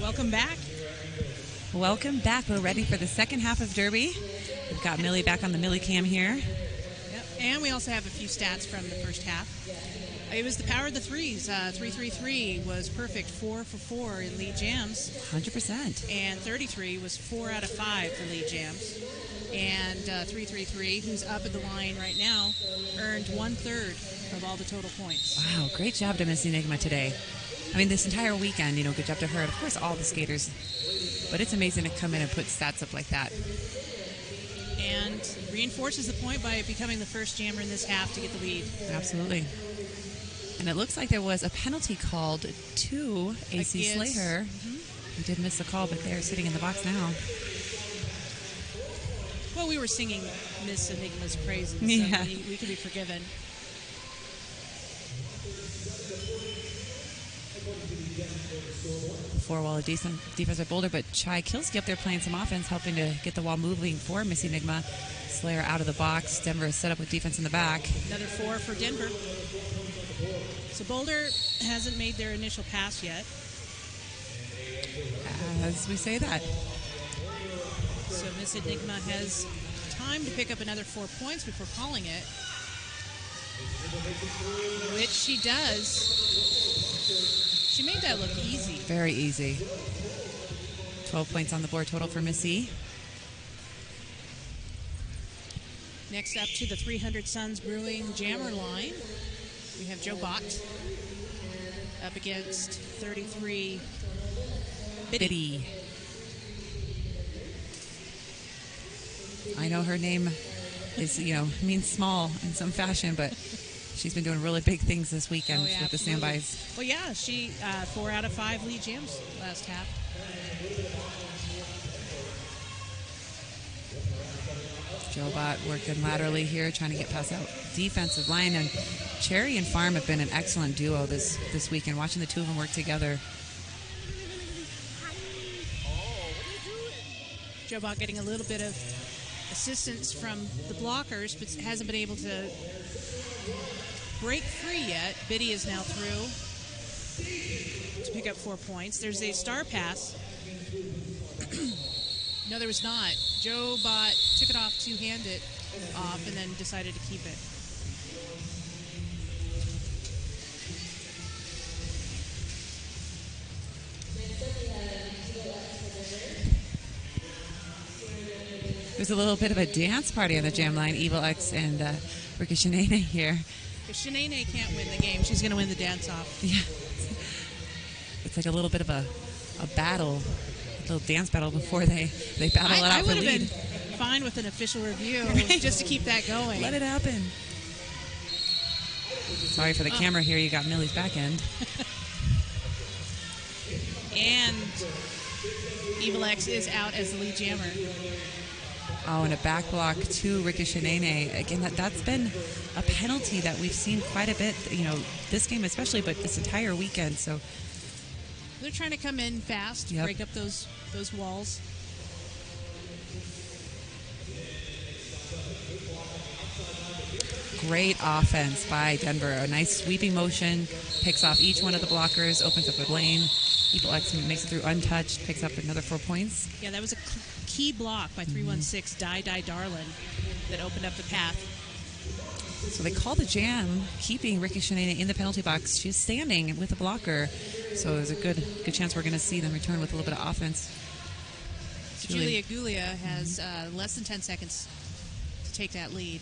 Welcome back.
Welcome back. We're ready for the second half of Derby. We've got Millie back on the Millie cam here.
Yep. And we also have a few stats from the first half. It was the power of the threes. 333 was perfect, 4 for 4 in lead jams.
100%.
And 33 was 4 out of 5 for lead jams. And 333, who's up at the line right now, earned 1/3 of all the total points.
Wow, great job to Miss Enigma today. I mean, this entire weekend, good job to her. And of course, all the skaters. But it's amazing to come in and put stats up like that.
And reinforces the point by becoming the first jammer in this half to get the lead.
Absolutely. And it looks like there was a penalty called to AC Slater. He did miss the call, but they're sitting in the box now.
Well, we were singing Miss Enigma's praises,
yeah.
So we could be forgiven.
Four-wall, a decent defense by Boulder, but Chai Kilski up there playing some offense, helping to get the wall moving for Miss Enigma. Slayer out of the box. Denver is set up with defense in the back.
Another 4 for Denver. So Boulder hasn't made their initial pass yet.
As we say that.
So Miss Enigma has time to pick up another 4 points before calling it, which she does. She made that look easy.
Very easy. 12 points on the board total for Missy.
Next up to the 300 Suns Brewing Jammer line, we have Joe Bott up against 33 Biddy.
I know her name is, means small in some fashion, but she's been doing really big things this weekend with the standbys.
Well, yeah, she 4 out of 5 lead jams last half.
Joe Bott working laterally here, trying to get past that defensive line. And Cherry and Farm have been an excellent duo this weekend, watching the two of them work together.
Joe Bott getting a little bit of assistance from the blockers, but hasn't been able to break free yet. Biddy is now through to pick up 4 points. There's a star pass. No, there was not. Joe Bott took it off, two-handed off, and then decided to keep it.
There's a little bit of a dance party on the jam line. Evil X and Ricky Shanae here.
If Shanae can't win the game, she's going to win the dance-off.
Yeah. It's like a little bit of a battle, a little dance battle before they battle it out for lead.
I would have been fine with an official review just to keep that going.
Let it happen. Sorry for the camera here. You got Millie's back end.
And Evil X is out as the lead jammer.
Oh, and a back block to Ricky Shanae. Again, that's been a penalty that we've seen quite a bit, this game especially, but this entire weekend. So
they're trying to come in fast, break up those walls.
Great offense by Denver. A nice sweeping motion, picks off each one of the blockers, opens up a lane. Evil X makes it through untouched, picks up another 4 points.
Yeah, that was a key block by 316 Die Darlin that opened up the path.
So they call the jam, keeping Ricky Shanae in the penalty box. She's standing with a blocker, so there's a good chance we're going to see them return with a little bit of offense.
Julia Gulia has less than 10 seconds to take that lead.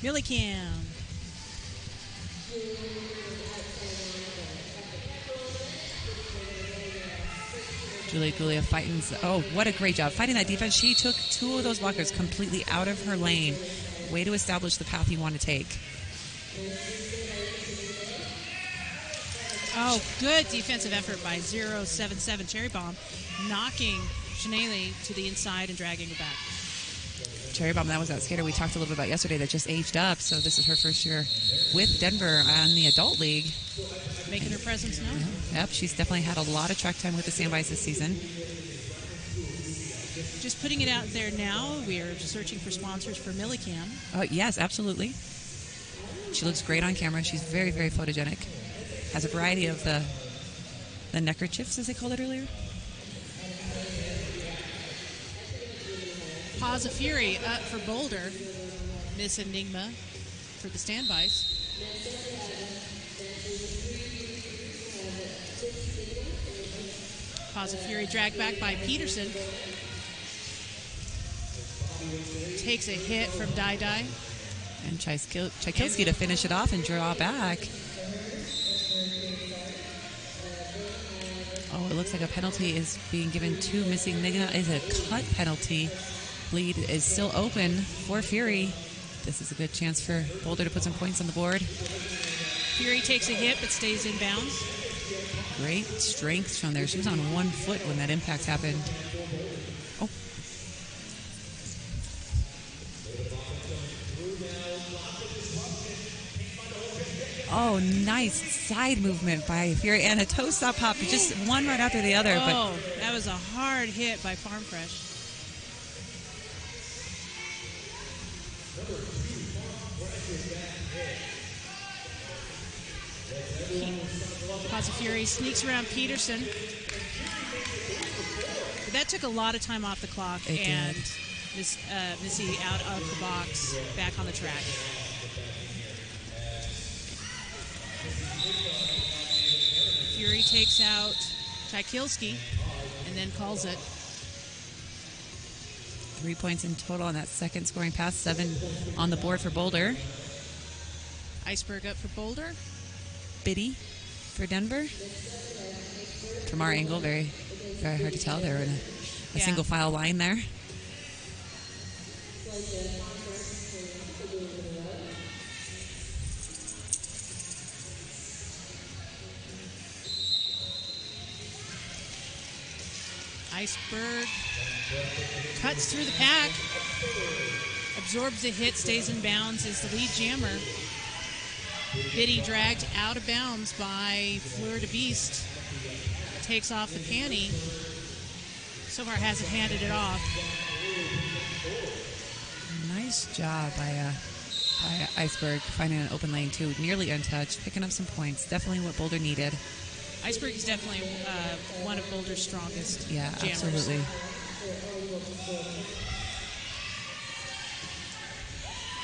Millicam.
Julia Gulia fighting. Oh, what a great job. Fighting that defense. She took 2 of those blockers completely out of her lane. Way to establish the path you want to take.
Oh, good defensive effort by 077 Cherry Bomb, knocking Shanae to the inside and dragging her back.
Cherry Bomb, that was that skater we talked a little bit about yesterday that just aged up. So this is her first year with Denver on the adult league.
Making her presence known.
Yep, she's definitely had a lot of track time with the standbys this season.
Just putting it out there now, we are searching for sponsors for Millicam.
Yes, absolutely. She looks great on camera. She's very, very photogenic. Has a variety of the neckerchiefs, as they called it earlier.
Paws of Fury up for Boulder. Miss Enigma for the standbys. Paws of Fury dragged back by Peterson. Takes a hit from Dai Dai.
And Tchaikovsky to finish it off and draw back. Oh, it looks like a penalty is being given to Miss Enigma. Is a cut penalty. Lead is still open for Fury. This is a good chance for Boulder to put some points on the board.
Fury takes a hit but stays in bounds.
Great strength shown there. She was on 1 foot when that impact happened. Oh. Oh, nice side movement by Fury and a toe stop hop. Just one right after the other.
Oh, that was a hard hit by Farm Fresh. Paws of Fury sneaks around Peterson. But that took a lot of time off the clock, and Missy out of the box, back on the track. Fury takes out Tchaikovsky and then calls it.
3 points in total on that second scoring pass. 7 on the board for Boulder.
Iceberg up for Boulder.
Biddy for Denver. From our angle, very, very hard to tell. They're in a single file line there.
Iceberg cuts through the pack, absorbs the hit, stays in bounds, is the lead jammer. Biddy dragged out of bounds by Fleur de Beast. Takes off the panty. So far hasn't handed it off.
Nice job by Iceberg finding an open lane too. Nearly untouched, picking up some points. Definitely what Boulder needed.
Iceberg is definitely one of Boulder's strongest jammers.
Absolutely.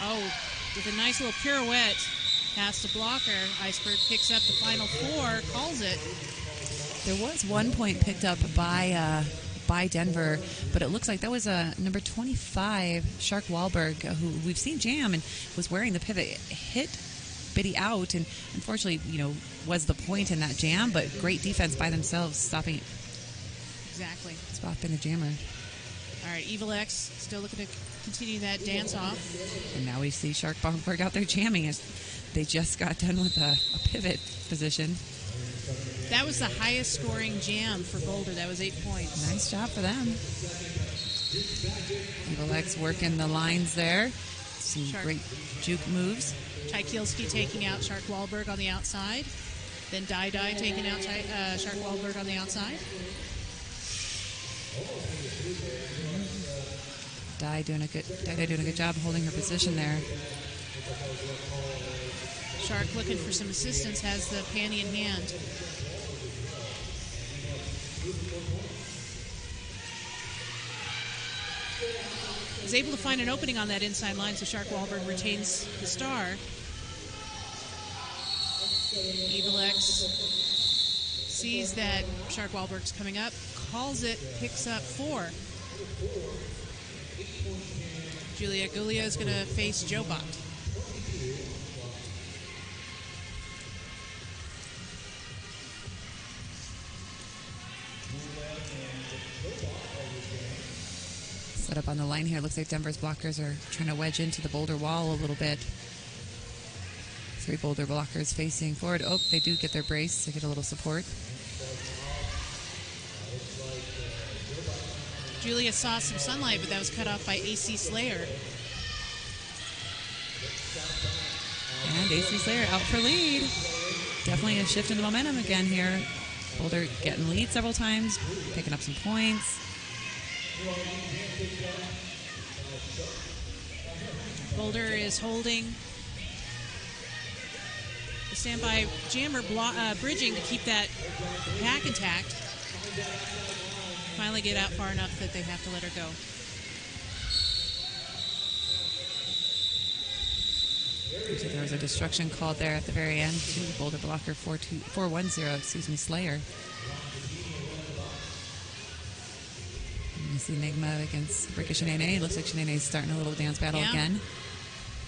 Oh, with a nice little pirouette past the blocker, Iceberg picks up the final 4, calls it.
There was 1 point picked up by Denver, but it looks like that was number 25, Shark Wahlberg, who we've seen jam and was wearing the pivot, hit Biddy out, and unfortunately, was the point in that jam, but great defense by themselves, stopping the jammer.
All right, Evil X still looking to continue that dance off.
And now we see Shark Wahlberg out there jamming as they just got done with a pivot position.
That was the highest scoring jam for Boulder. That was 8 points.
Nice job for them. Evil X working the lines there. Some great juke moves.
Tchaikovsky taking out Shark Wahlberg on the outside. Then Dai Dai taking out Shark Wahlberg on the outside.
Dai doing a good job holding her position there.
Shark looking for some assistance, has the panty in hand. Is able to find an opening on that inside line, so Shark Wahlberg retains the star. Evil X sees that Shark Wahlberg's coming up, calls it, picks up 4. Julia Gulia is going to face Jobot.
Set up on the line here. Looks like Denver's blockers are trying to wedge into the Boulder wall a little bit. 3 Boulder blockers facing forward. Oh, they do get their brace. They get a little support.
Julia saw some sunlight, but that was cut off by AC Slayer.
And AC Slayer out for lead. Definitely a shift in the momentum again here. Boulder getting lead several times, picking up some points.
Boulder is holding The standby jammer bridging to keep that back intact. Finally get out far enough that they have to let her go.
So there was a destruction called there at the very end to Boulder blocker 410, Slayer. And you see Enigma against Ricochet Shanae. Looks like Shanae's starting a little dance battle again.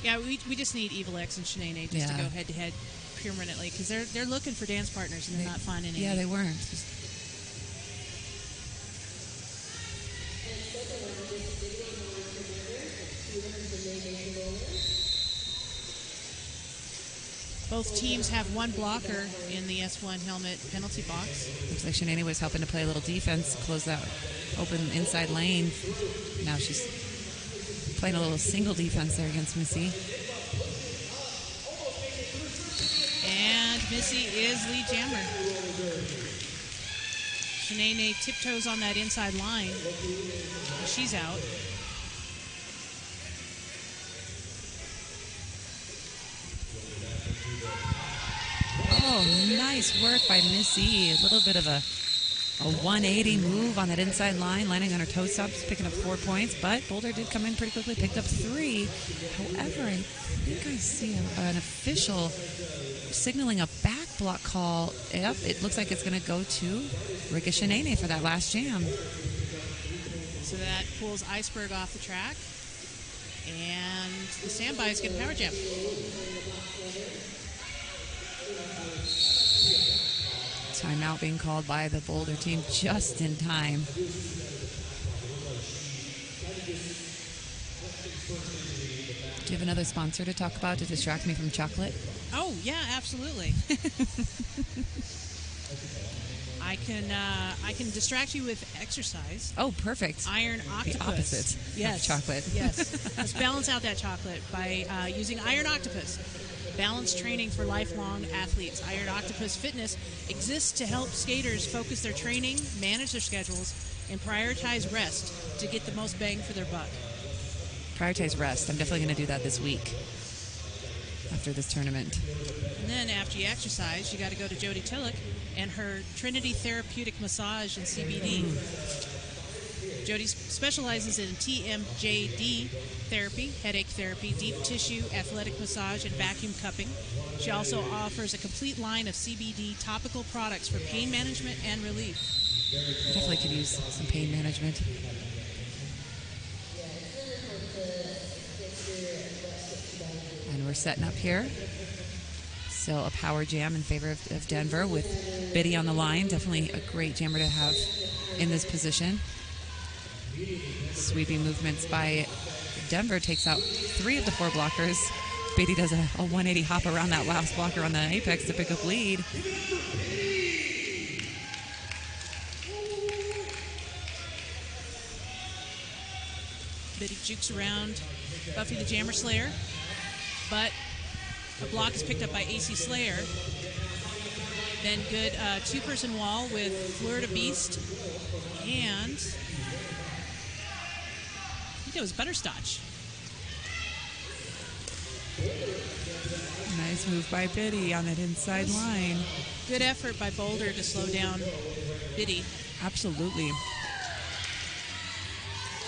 Yeah, we just need Evil X and Shanae just to go head to head permanently because they're looking for dance partners and they're not finding any.
Yeah, they weren't.
Both teams have one blocker in the S1 helmet penalty box.
Looks like Shanae was helping to play a little defense, close that open inside lane. Now she's playing a little single defense there against Missy.
And Missy is lead jammer. Shanae tiptoes on that inside line. She's out.
Oh, nice work by Missy. A little bit of a 180 move on that inside line, landing on her toe stops, picking up 4 points. But Boulder did come in pretty quickly, picked up 3. However, I think I see an official signaling a back block call. Yep, it looks like it's going to go to Ricochet Shanae for that last jam.
So that pulls Iceberg off the track. And the standby is getting power jam.
Timeout being called by the Boulder team just in time. Do you have another sponsor to talk about to distract me from chocolate?
Oh, yeah, absolutely. I can distract you with exercise.
Oh, perfect.
Iron Octopus.
The opposite
yes.
of chocolate.
Yes. Let's balance out that chocolate by using Iron Octopus. Balanced training for lifelong athletes. Iron Octopus Fitness exists to help skaters focus their training, manage their schedules, and prioritize rest to get the most bang for their buck.
Prioritize rest. I'm definitely going to do that this week after this tournament.
And then after you exercise, you got to go to Jody Tillich and her Trinity Therapeutic Massage and CBD. Jody specializes in TMJD therapy, headache therapy, deep tissue, athletic massage, and vacuum cupping. She also offers a complete line of CBD topical products for pain management and relief.
Definitely could use some pain management. And we're setting up here. Still a power jam in favor of Denver with Biddy on the line. Definitely a great jammer to have in this position. Sweeping movements by Denver takes out 3 of the 4 blockers. Biddy does a 180 hop around that last blocker on the apex to pick up lead.
Biddy jukes around Buffy the Jammer Slayer, but the block is picked up by AC Slayer. Then good 2-person wall with Florida Beast, and I think it was Butterscotch.
Nice move by Biddy on that inside line.
Good effort by Boulder to slow down Biddy.
Absolutely.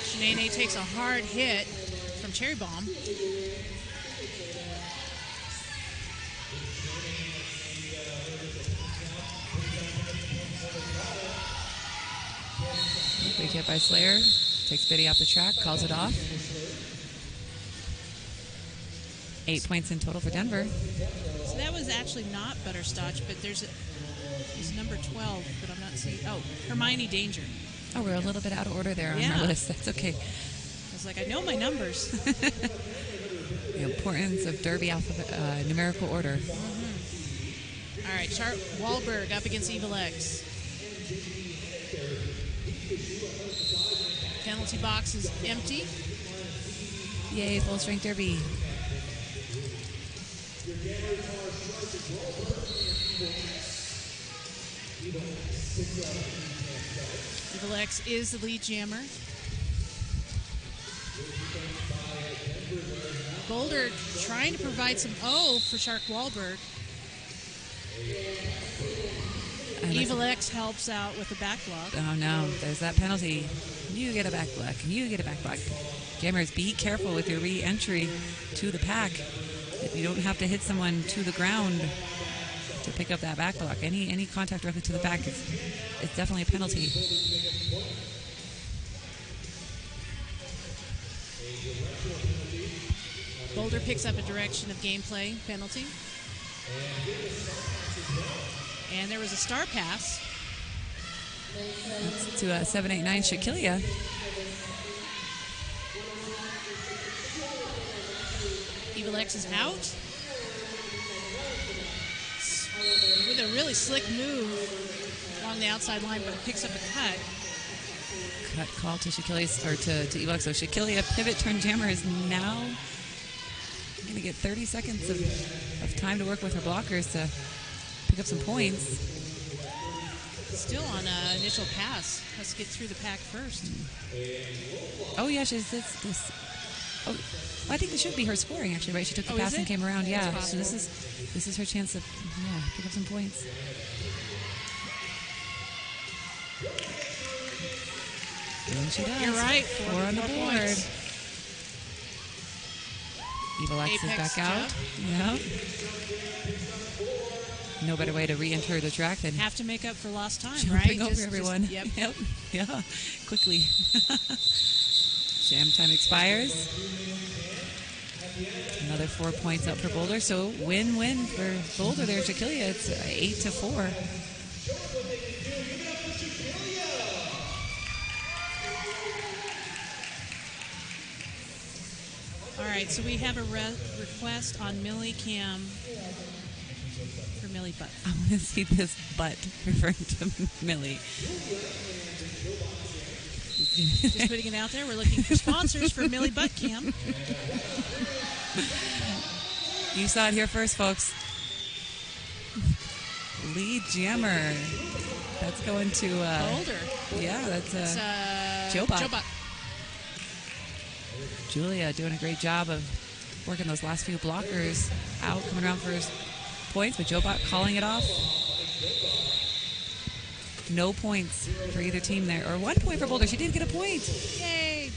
Shanae takes a hard hit from Cherry Bomb.
Big hit by Slayer. Takes Biddy off the track, calls it off. 8 points in total for Denver.
So that was actually not Butterscotch, but there's number 12, but I'm not seeing. Oh, Hermione Danger.
Oh, we're a little bit out of order there on our list. That's okay.
I was like, I know my numbers.
The importance of Derby alphabet, numerical order.
Mm-hmm. All right, Sharp Wahlberg up against Evil X. Penalty box is empty.
Yay, full strength Derby.
Evil X is the lead jammer. Boulder trying to provide some O for Shark Wahlberg. Evil X helps out with the back block.
Oh no, there's that penalty. You get a back block. You get a back block. Jammers, be careful with your re-entry to the pack. You don't have to hit someone to the ground to pick up that back block. Any contact directly to the back is definitely a penalty.
Boulder picks up a direction of gameplay penalty. And there was a star pass.
That's to 789 Shakilia.
Evil X is out. With a really slick move along the outside line, but it picks up a cut.
Cut call to Shakilia, or to Evil X. So Shakilia, pivot turn jammer, is now going to get 30 seconds of time to work with her blockers to pick up some points.
Still on initial pass. Let's get through the pack first.
Oh, yeah, she's this. Oh, I think this should be her scoring, actually, right? She took the pass and came around. Yeah, so this is her chance to pick up some points. And she does.
You're right.
4 on the board.
Points.
Evil X is back out. Yeah. No better way to re-enter the track than
have to make up for lost time,
jumping
right?
over everyone.
Yep.
Yeah. Quickly. Jam time expires. Another 4 points up for Boulder. So win-win for Boulder there, Shakilia. It's 8-4.
All right, so we have a request on Millie Cam for Millie Butt.
I want to see this butt referring to Millie.
Just putting it out there. We're looking for sponsors for Millie Butt Cam.
You saw it here first, folks. Lead jammer. That's going to
Boulder.
Yeah, that's Jobot. Julia doing a great job of working those last few blockers out, coming around for his points, but Jobot calling it off. No points for either team there, or 1 point for Boulder. She did get a point.
Yay!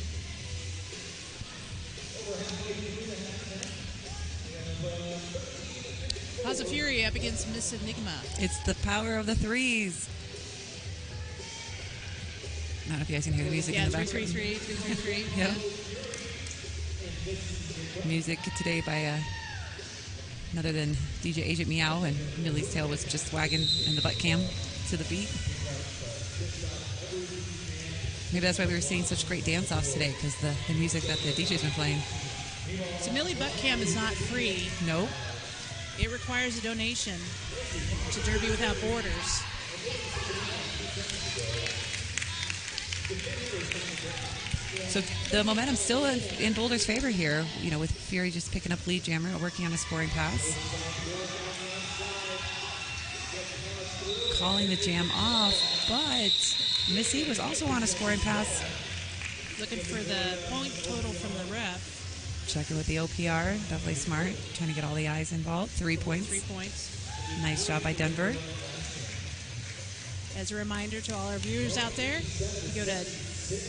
How's Fury up against Miss Enigma?
It's the power of the threes. I don't know if you guys can hear the music in the background.
3-3-3.
Yeah. Music today by none other than DJ Agent Meow, and Millie's tail was just wagging in the butt cam to the beat. Maybe that's why we were seeing such great dance-offs today, because the music that the DJ's been playing.
So Millie Butt Cam is not free.
Nope.
It requires a donation to Derby Without Borders.
So the momentum's still in Boulder's favor here, with Fury just picking up lead jammer, working on a scoring pass. Calling the jam off, but Missy was also on a scoring pass.
Looking for the point total from the ref.
Checking with the OPR, definitely smart, trying to get all the eyes involved. 3 points.
3 points.
Nice job by Denver.
As a reminder to all our viewers out there, you go to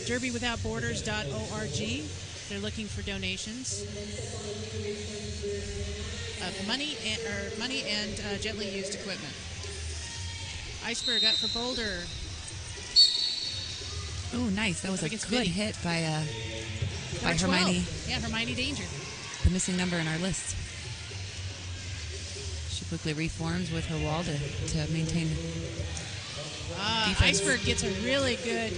derbywithoutborders.org. They're looking for donations of money and gently used equipment. Iceberg up for Boulder.
Oh, nice. That was a good hit by Hermione.
Yeah, Hermione Danger.
The missing number in our list. She quickly reforms with her wall to maintain defense.
Iceberg gets a really good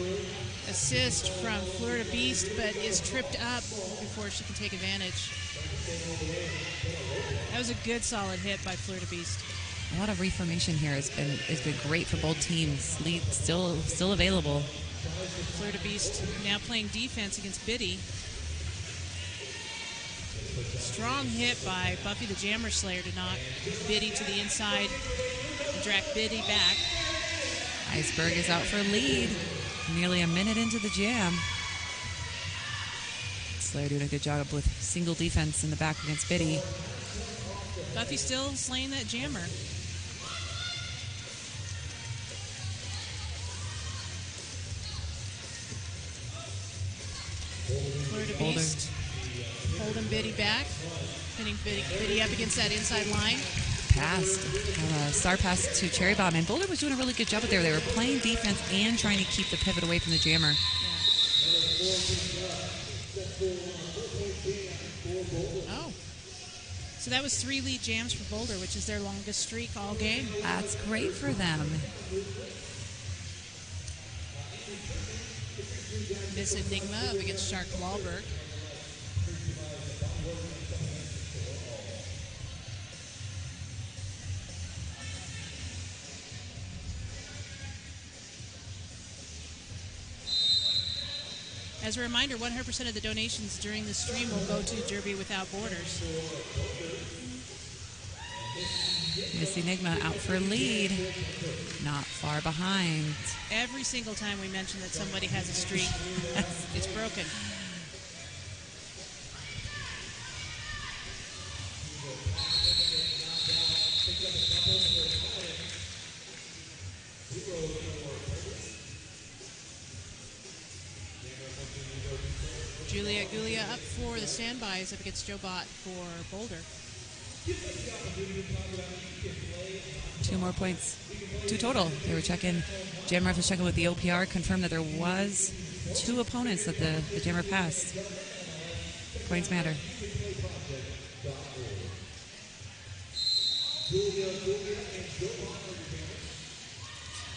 assist from Florida Beast, but is tripped up before she can take advantage. That was a good, solid hit by Florida Beast.
A lot of reformation here has been great for both teams. Lead still available.
Florida Beast now playing defense against Biddy. Strong hit by Buffy the Jammer Slayer to knock Biddy to the inside and drag Biddy back.
Iceberg is out for lead. Nearly a minute into the jam. Slayer doing a good job with single defense in the back against Biddy.
Buffy still slaying that jammer. Boulder Beast. Holding Biddy back. Pinning Biddy up against that inside line.
Pass. Star pass to Cherry Bomb. And Boulder was doing a really good job there. They were playing defense and trying to keep the pivot away from the jammer.
Oh. So that was 3 lead jams for Boulder, which is their longest streak all game.
That's great for them.
Miss Enigma up against Shark Wahlberg. As a reminder, 100% of the donations during the stream will go to Derby Without Borders.
Miss Enigma out for a lead. Not far behind.
Every single time we mention that somebody has a streak, it's broken. Julia Gulia up for the standbys up against Joe Bott for Boulder.
2 more points. 2 total. They were checking. Jammer was checking with the OPR, confirmed that there was 2 opponents that the jammer passed. Points matter.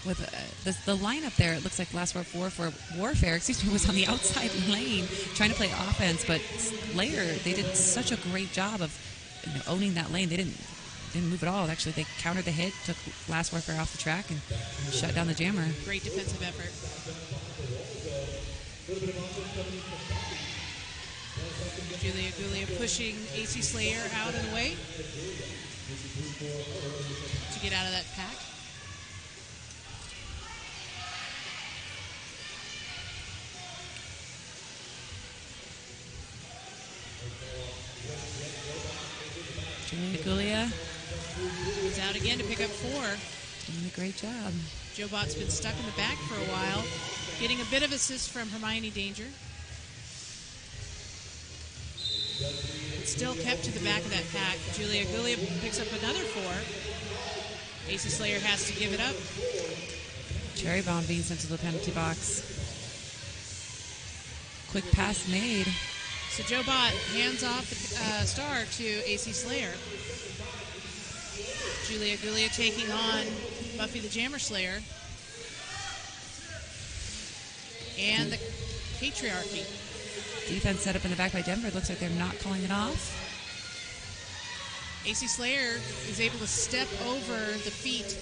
With the lineup there, it looks like Last Word 4 for Warfare, was on the outside lane trying to play offense, but Slayer, they did such a great job of owning that lane. They didn't move at all. Actually, they countered the hit, took Last Warfare off the track, and shut down the jammer.
Great defensive effort. Julia Gulia pushing AC Slayer out of the way to get out of that pack.
Julia Gulia
is out again to pick up 4.
Doing a great job.
Joe Bott's been stuck in the back for a while, getting a bit of assist from Hermione Danger. It's still kept to the back of that pack. Julia Gulia picks up another 4. AC Slayer has to give it up.
Cherry Bomb being sent to the penalty box. Quick pass made.
So Joe Bott hands off the star to AC Slayer. Julia Gulia taking on Buffy the Jammer Slayer. And the Patriarchy.
Defense set up in the back by Denver. Looks like they're not calling it off.
AC Slayer is able to step over the feet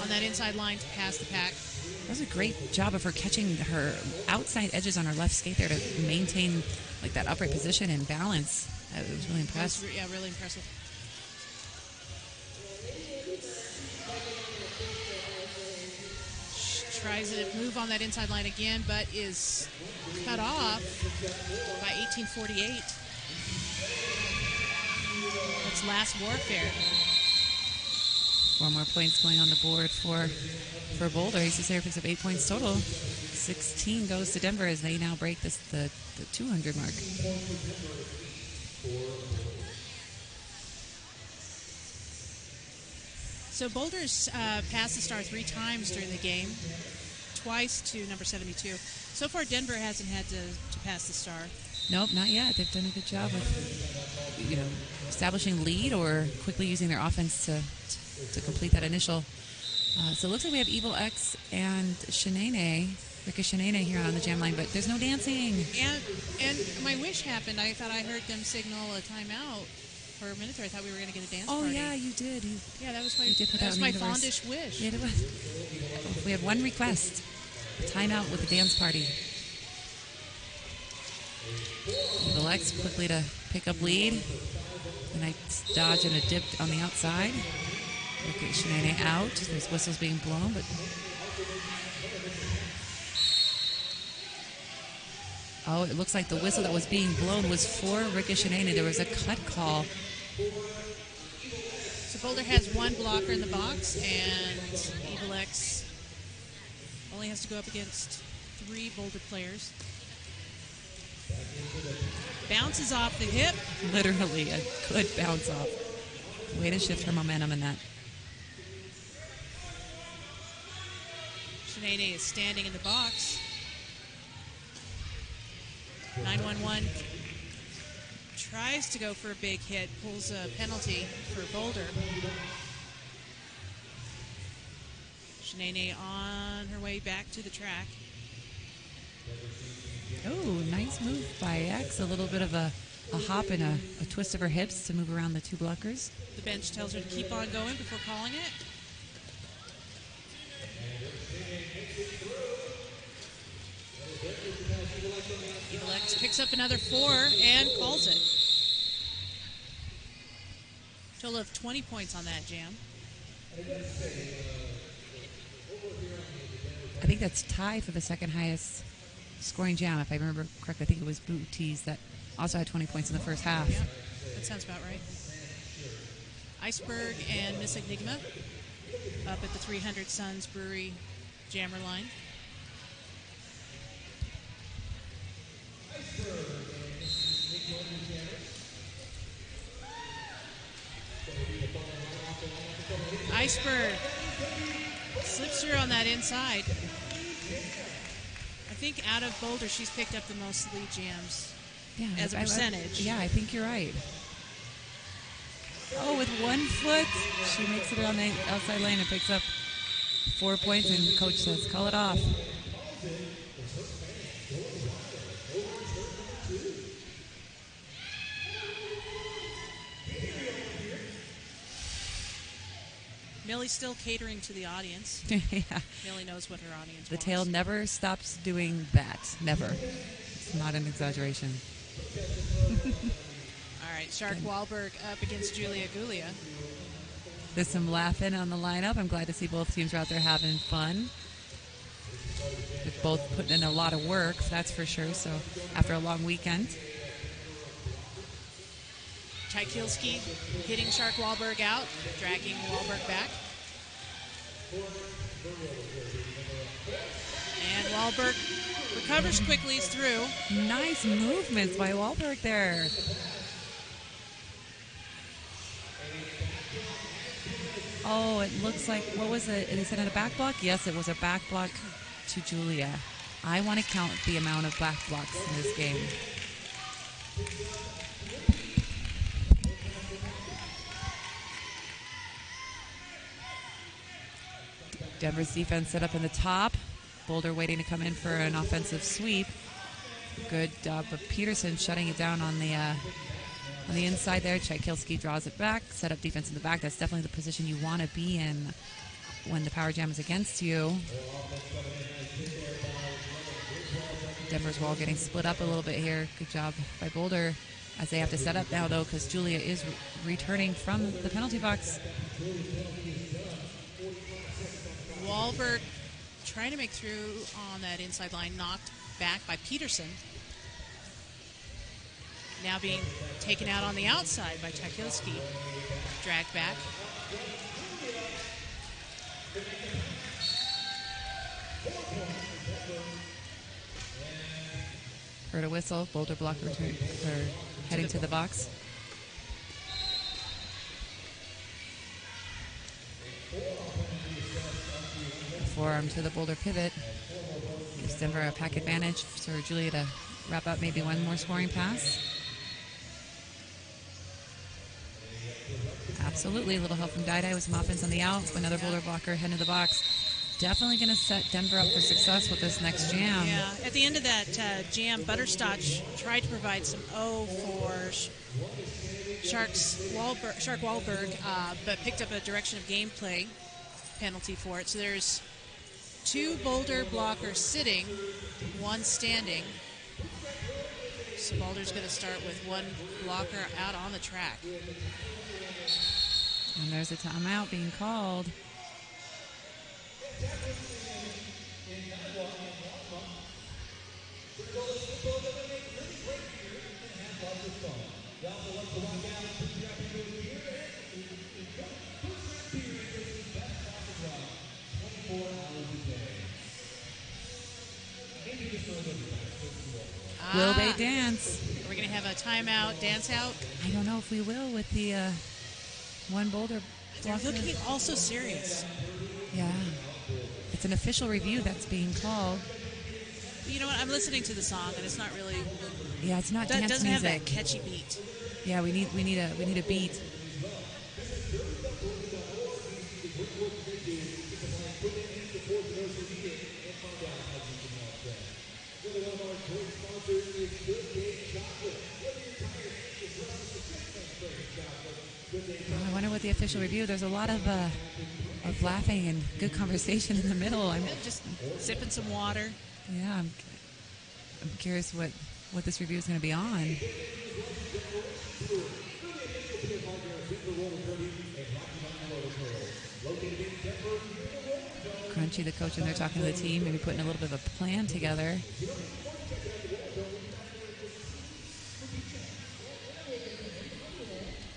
on that inside line to pass the pack.
That was a great job of her catching her outside edges on her left skate there to maintain like that upright position and balance. It was really impressive.
Yeah, really impressive. She tries to move on that inside line again, but is cut off by 1848. That's Last Warfare.
4 more points going on the board for Boulder. AC Slayer picks up 8 points total. 16 goes to Denver as they now break the 200 mark.
So Boulder's passed the star 3 times during the game, twice to number 72. So far, Denver hasn't had to pass the star.
Nope, not yet. They've done a good job of, establishing lead or quickly using their offense to complete that initial. So it looks like we have Evil X and Shanae, Rika Shanae here on the jam line, but there's no dancing.
And my wish happened. I thought I heard them signal a timeout for a minute there. I thought we were going to get a dance party.
Oh, yeah, you did.
Yeah, that was my,
my
fondish wish.
Yeah, it was. We have one request, a timeout with a dance party. Evil X quickly to pick up lead. The nice dodge and a dip on the outside. Okay, Shanae out. There's whistles being blown, but oh, it looks like the whistle that was being blown was for Rika Shanae. There was a cut call.
So Boulder has 1 blocker in the box, and Evil X only has to go up against 3 Boulder players. Bounces off the hip.
Literally a good bounce off. Way to shift her momentum in that.
Shanae is standing in the box. 911 tries to go for a big hit, pulls a penalty for Boulder. Shanae on her way back to the track.
Oh, nice move by X. A little bit of a hop and a twist of her hips to move around the two blockers.
The bench tells her to keep on going before calling it. Evil X picks up another 4 and calls it. Total of 20 points on that jam.
I think that's tied for the second highest scoring jam, if I remember correctly. I think it was Booties that also had 20 points in the first half.
Yeah, that sounds about right. Iceberg and Miss Enigma up at the 300 Suns Brewery jammer line. Iceberg slips through on that inside. I think out of Boulder, she's picked up the most lead jams as a percentage.
I think you're right. Oh, with one foot, she makes it on the outside lane and picks up 4 points, and the coach says, call it off.
Millie's still catering to the audience.
Yeah.
Millie knows what her audience
The
wants.
tail never stops doing that. Never. It's not an exaggeration.
All right, Shark Wahlberg up against Julia Gulia.
There's some laughing on the lineup. I'm glad to see both teams are out there having fun. They're both putting in a lot of work, that's for sure. So after a long weekend.
Tchaikovsky hitting Shark Wahlberg out, dragging Wahlberg back. And Wahlberg recovers quickly, is through.
Nice movements by Wahlberg there. Oh, it looks like, what was it? They said in a back block? Yes, it was a back block to Julia. I want to count the amount of back blocks in this game. Denver's defense set up in the top. Boulder waiting to come in for an offensive sweep. Good job of Peterson shutting it down on the inside there. Tchaikovsky draws it back. Set up defense in the back. That's definitely the position you want to be in when the power jam is against you. Denver's wall getting split up a little bit here. Good job by Boulder as they have to set up now, though, because Julia is returning from the penalty box.
Wahlberg trying to make through on that inside line, knocked back by Peterson. Now being taken out on the outside by Tchaikovsky. Dragged back.
Heard a whistle. Boulder blocker heading to the box. Forearm to the Boulder pivot. Gives Denver a pack advantage for Julia to wrap up maybe one more scoring pass. Absolutely. A little help from Dai with some offense on the out. Another Boulder blocker heading to the box. Definitely going to set Denver up for success with this next jam.
Yeah, at the end of that jam, Butterscotch tried to provide some O for Shark Wahlberg, but picked up a direction of gameplay penalty for it. So there's 2 Boulder blockers sitting, 1 standing. So Boulder's going to start with 1 blocker out on the track.
And there's a timeout being called. Will they dance?
timeout dance out?
I don't know if we will with the one Boulder
They're
blocker.
looking also serious.
Yeah. It's an official review that's being called.
But you know what? I'm listening to the song, and it's not really.
Yeah, it's not dance
doesn't
music.
have that catchy beat.
Yeah, we need a beat. I wonder what the official review. There's a lot of laughing and good conversation in the middle. I'm
Just sipping some water.
Yeah, I'm curious what this review is going to be on. Crunchy, the coach, and they're talking to the team, maybe putting a little bit of a plan together.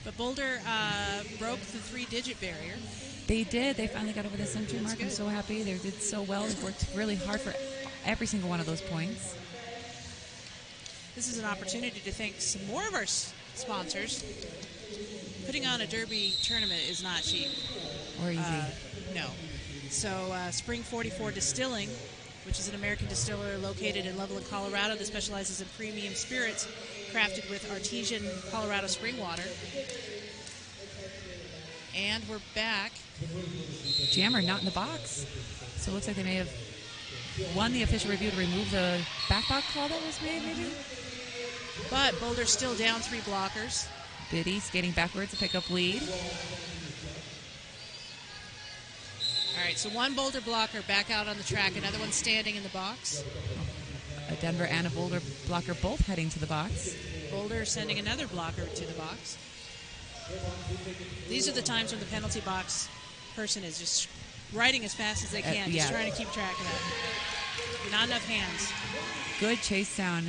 But Boulder broke the 3-digit barrier.
They did. They finally got over the century mark. I'm so happy. They did so well. They worked really hard for every single one of those points.
This is an opportunity to thank some more of our sponsors. Putting on a derby tournament is not cheap.
Or easy.
No. So Spring 44 Distilling, which is an American distiller located in Loveland, Colorado that specializes in premium spirits crafted with artesian Colorado spring water. And we're back.
Jammer not in the box. So it looks like they may have won the official review to remove the backbox call that was made, maybe?
But Boulder's still down 3 blockers.
Biddy skating backwards to pick up lead.
All right, so one Boulder blocker back out on the track, another one standing in the box.
A Denver and a Boulder blocker both heading to the box.
Boulder sending another blocker to the box. These are the times when the penalty box person is just riding as fast as they can, just trying to keep track of that. Not enough hands.
Good chase down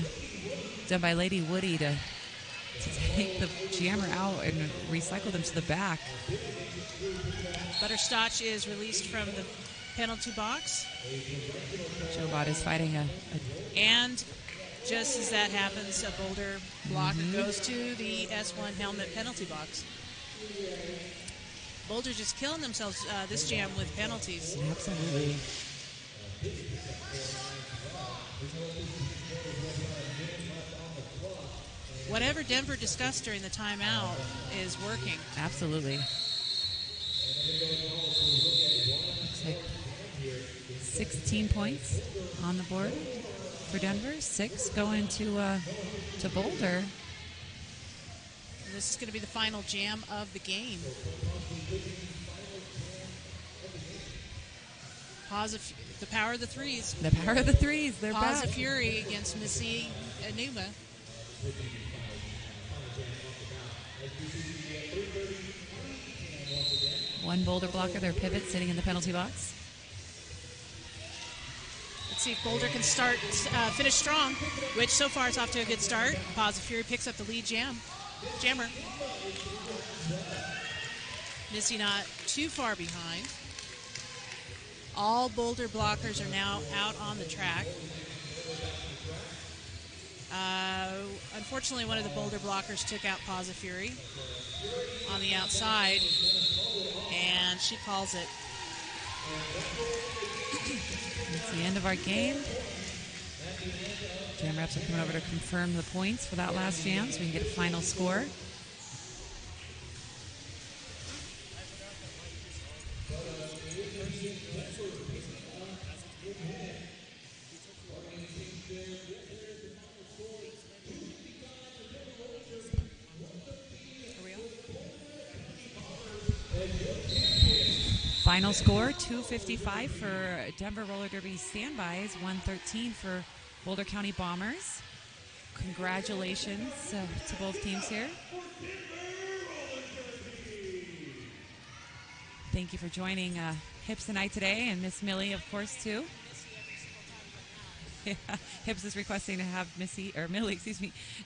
done by Lady Woody to take the jammer out and recycle them to the back.
Butterscotch is released from the penalty box.
Jobot is fighting
And just as that happens, a Boulder blocker goes to the S1 helmet penalty box. Boulder just killing themselves this jam with penalties.
Absolutely.
Whatever Denver discussed during the timeout is working.
Absolutely. Looks like 16 points on the board for Denver. 6 going to Boulder.
And this is going to be the final jam of the game. The power of the threes.
The power of the threes. They're
Pause
back.
of Fury against Missy Anuba.
One Boulder blocker, their pivot sitting in the penalty box.
Let's see if Boulder can finish strong, which so far it's off to a good start. Pause of Fury picks up the lead jammer. Missy not too far behind. All Boulder blockers are now out on the track. Unfortunately, one of the Boulder blockers took out Pause of Fury on the outside, and she calls it.
It's the end of our game. Jam reps are coming over to confirm the points for that last jam so we can get a final score. Final score, 255 for Denver Roller Derby standbys, 113 for Boulder County Bombers. Congratulations to both teams here. Thank you for joining Hips and I today, and Miss Millie, of course, too. Yeah, Hips is requesting to have Millie,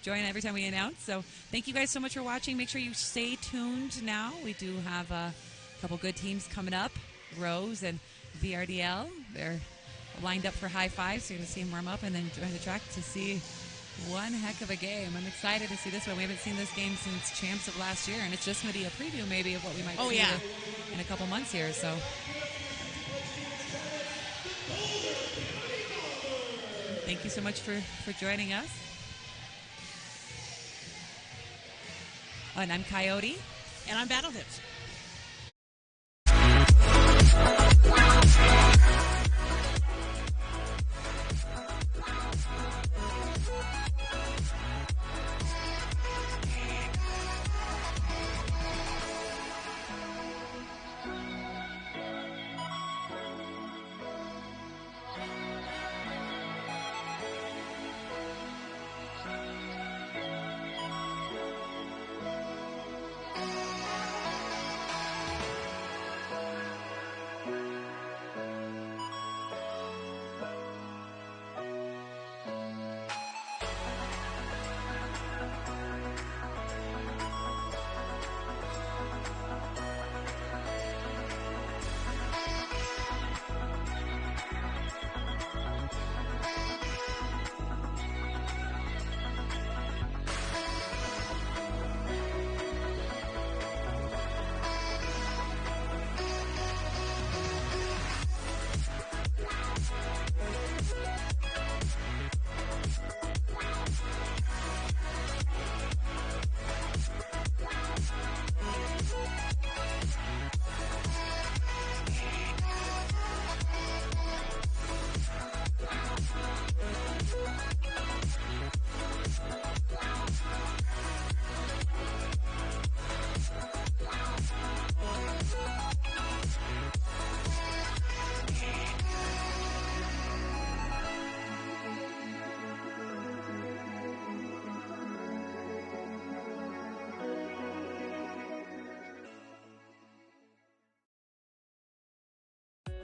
join every time we announce. So thank you guys so much for watching. Make sure you stay tuned now. We do have a couple good teams coming up. Rose and VRDL. They're lined up for high five, so you're going to see them warm up and then join the track to see One heck of a game. I'm excited to see this one. We haven't seen this game since Champs of last year, and it's just going to be a preview maybe of what we might see in a couple months here. So, thank you so much for joining us. And I'm Coyote.
And I'm Battle Hips.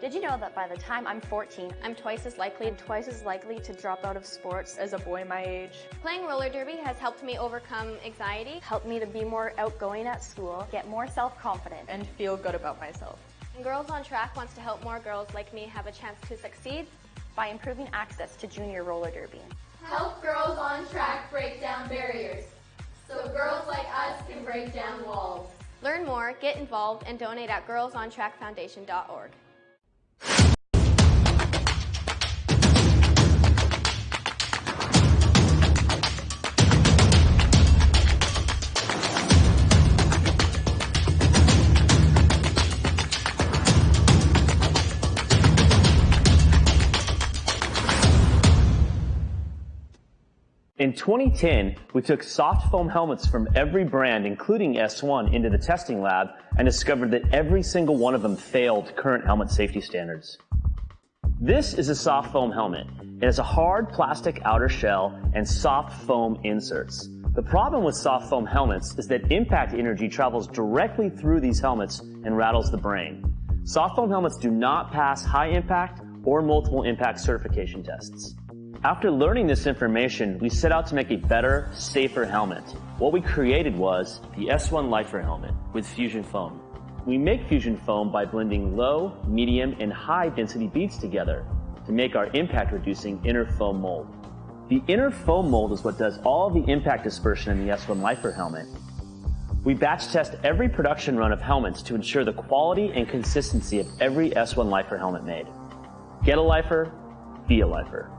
Did you know that by the time I'm 14, I'm twice as likely to drop out of sports as a boy my age?
Playing roller derby has helped me overcome anxiety,
Helped me to be more outgoing at school, get more self-confident,
and feel good about myself.
and Girls on Track wants to help more girls like me have a chance to succeed
by improving access to junior roller derby.
Help Girls on Track break down barriers so girls like us can break down walls.
Learn more, get involved, and donate at girlsontrackfoundation.org.
In 2010, we took soft foam helmets from every brand, including S1, into the testing lab and discovered that every single one of them failed current helmet safety standards. This is a soft foam helmet. It has a hard plastic outer shell and soft foam inserts. The problem with soft foam helmets is that impact energy travels directly through these helmets and rattles the brain. Soft foam helmets do not pass high impact or multiple impact certification tests. After learning this information, we set out to make a better, safer helmet. What we created was the S1 Lifer helmet with fusion foam. We make fusion foam by blending low, medium, and high density beads together to make our impact reducing inner foam mold. The inner foam mold is what does all the impact dispersion in the S1 Lifer helmet. We batch test every production run of helmets to ensure the quality and consistency of every S1 Lifer helmet made. Get a Lifer, be a Lifer.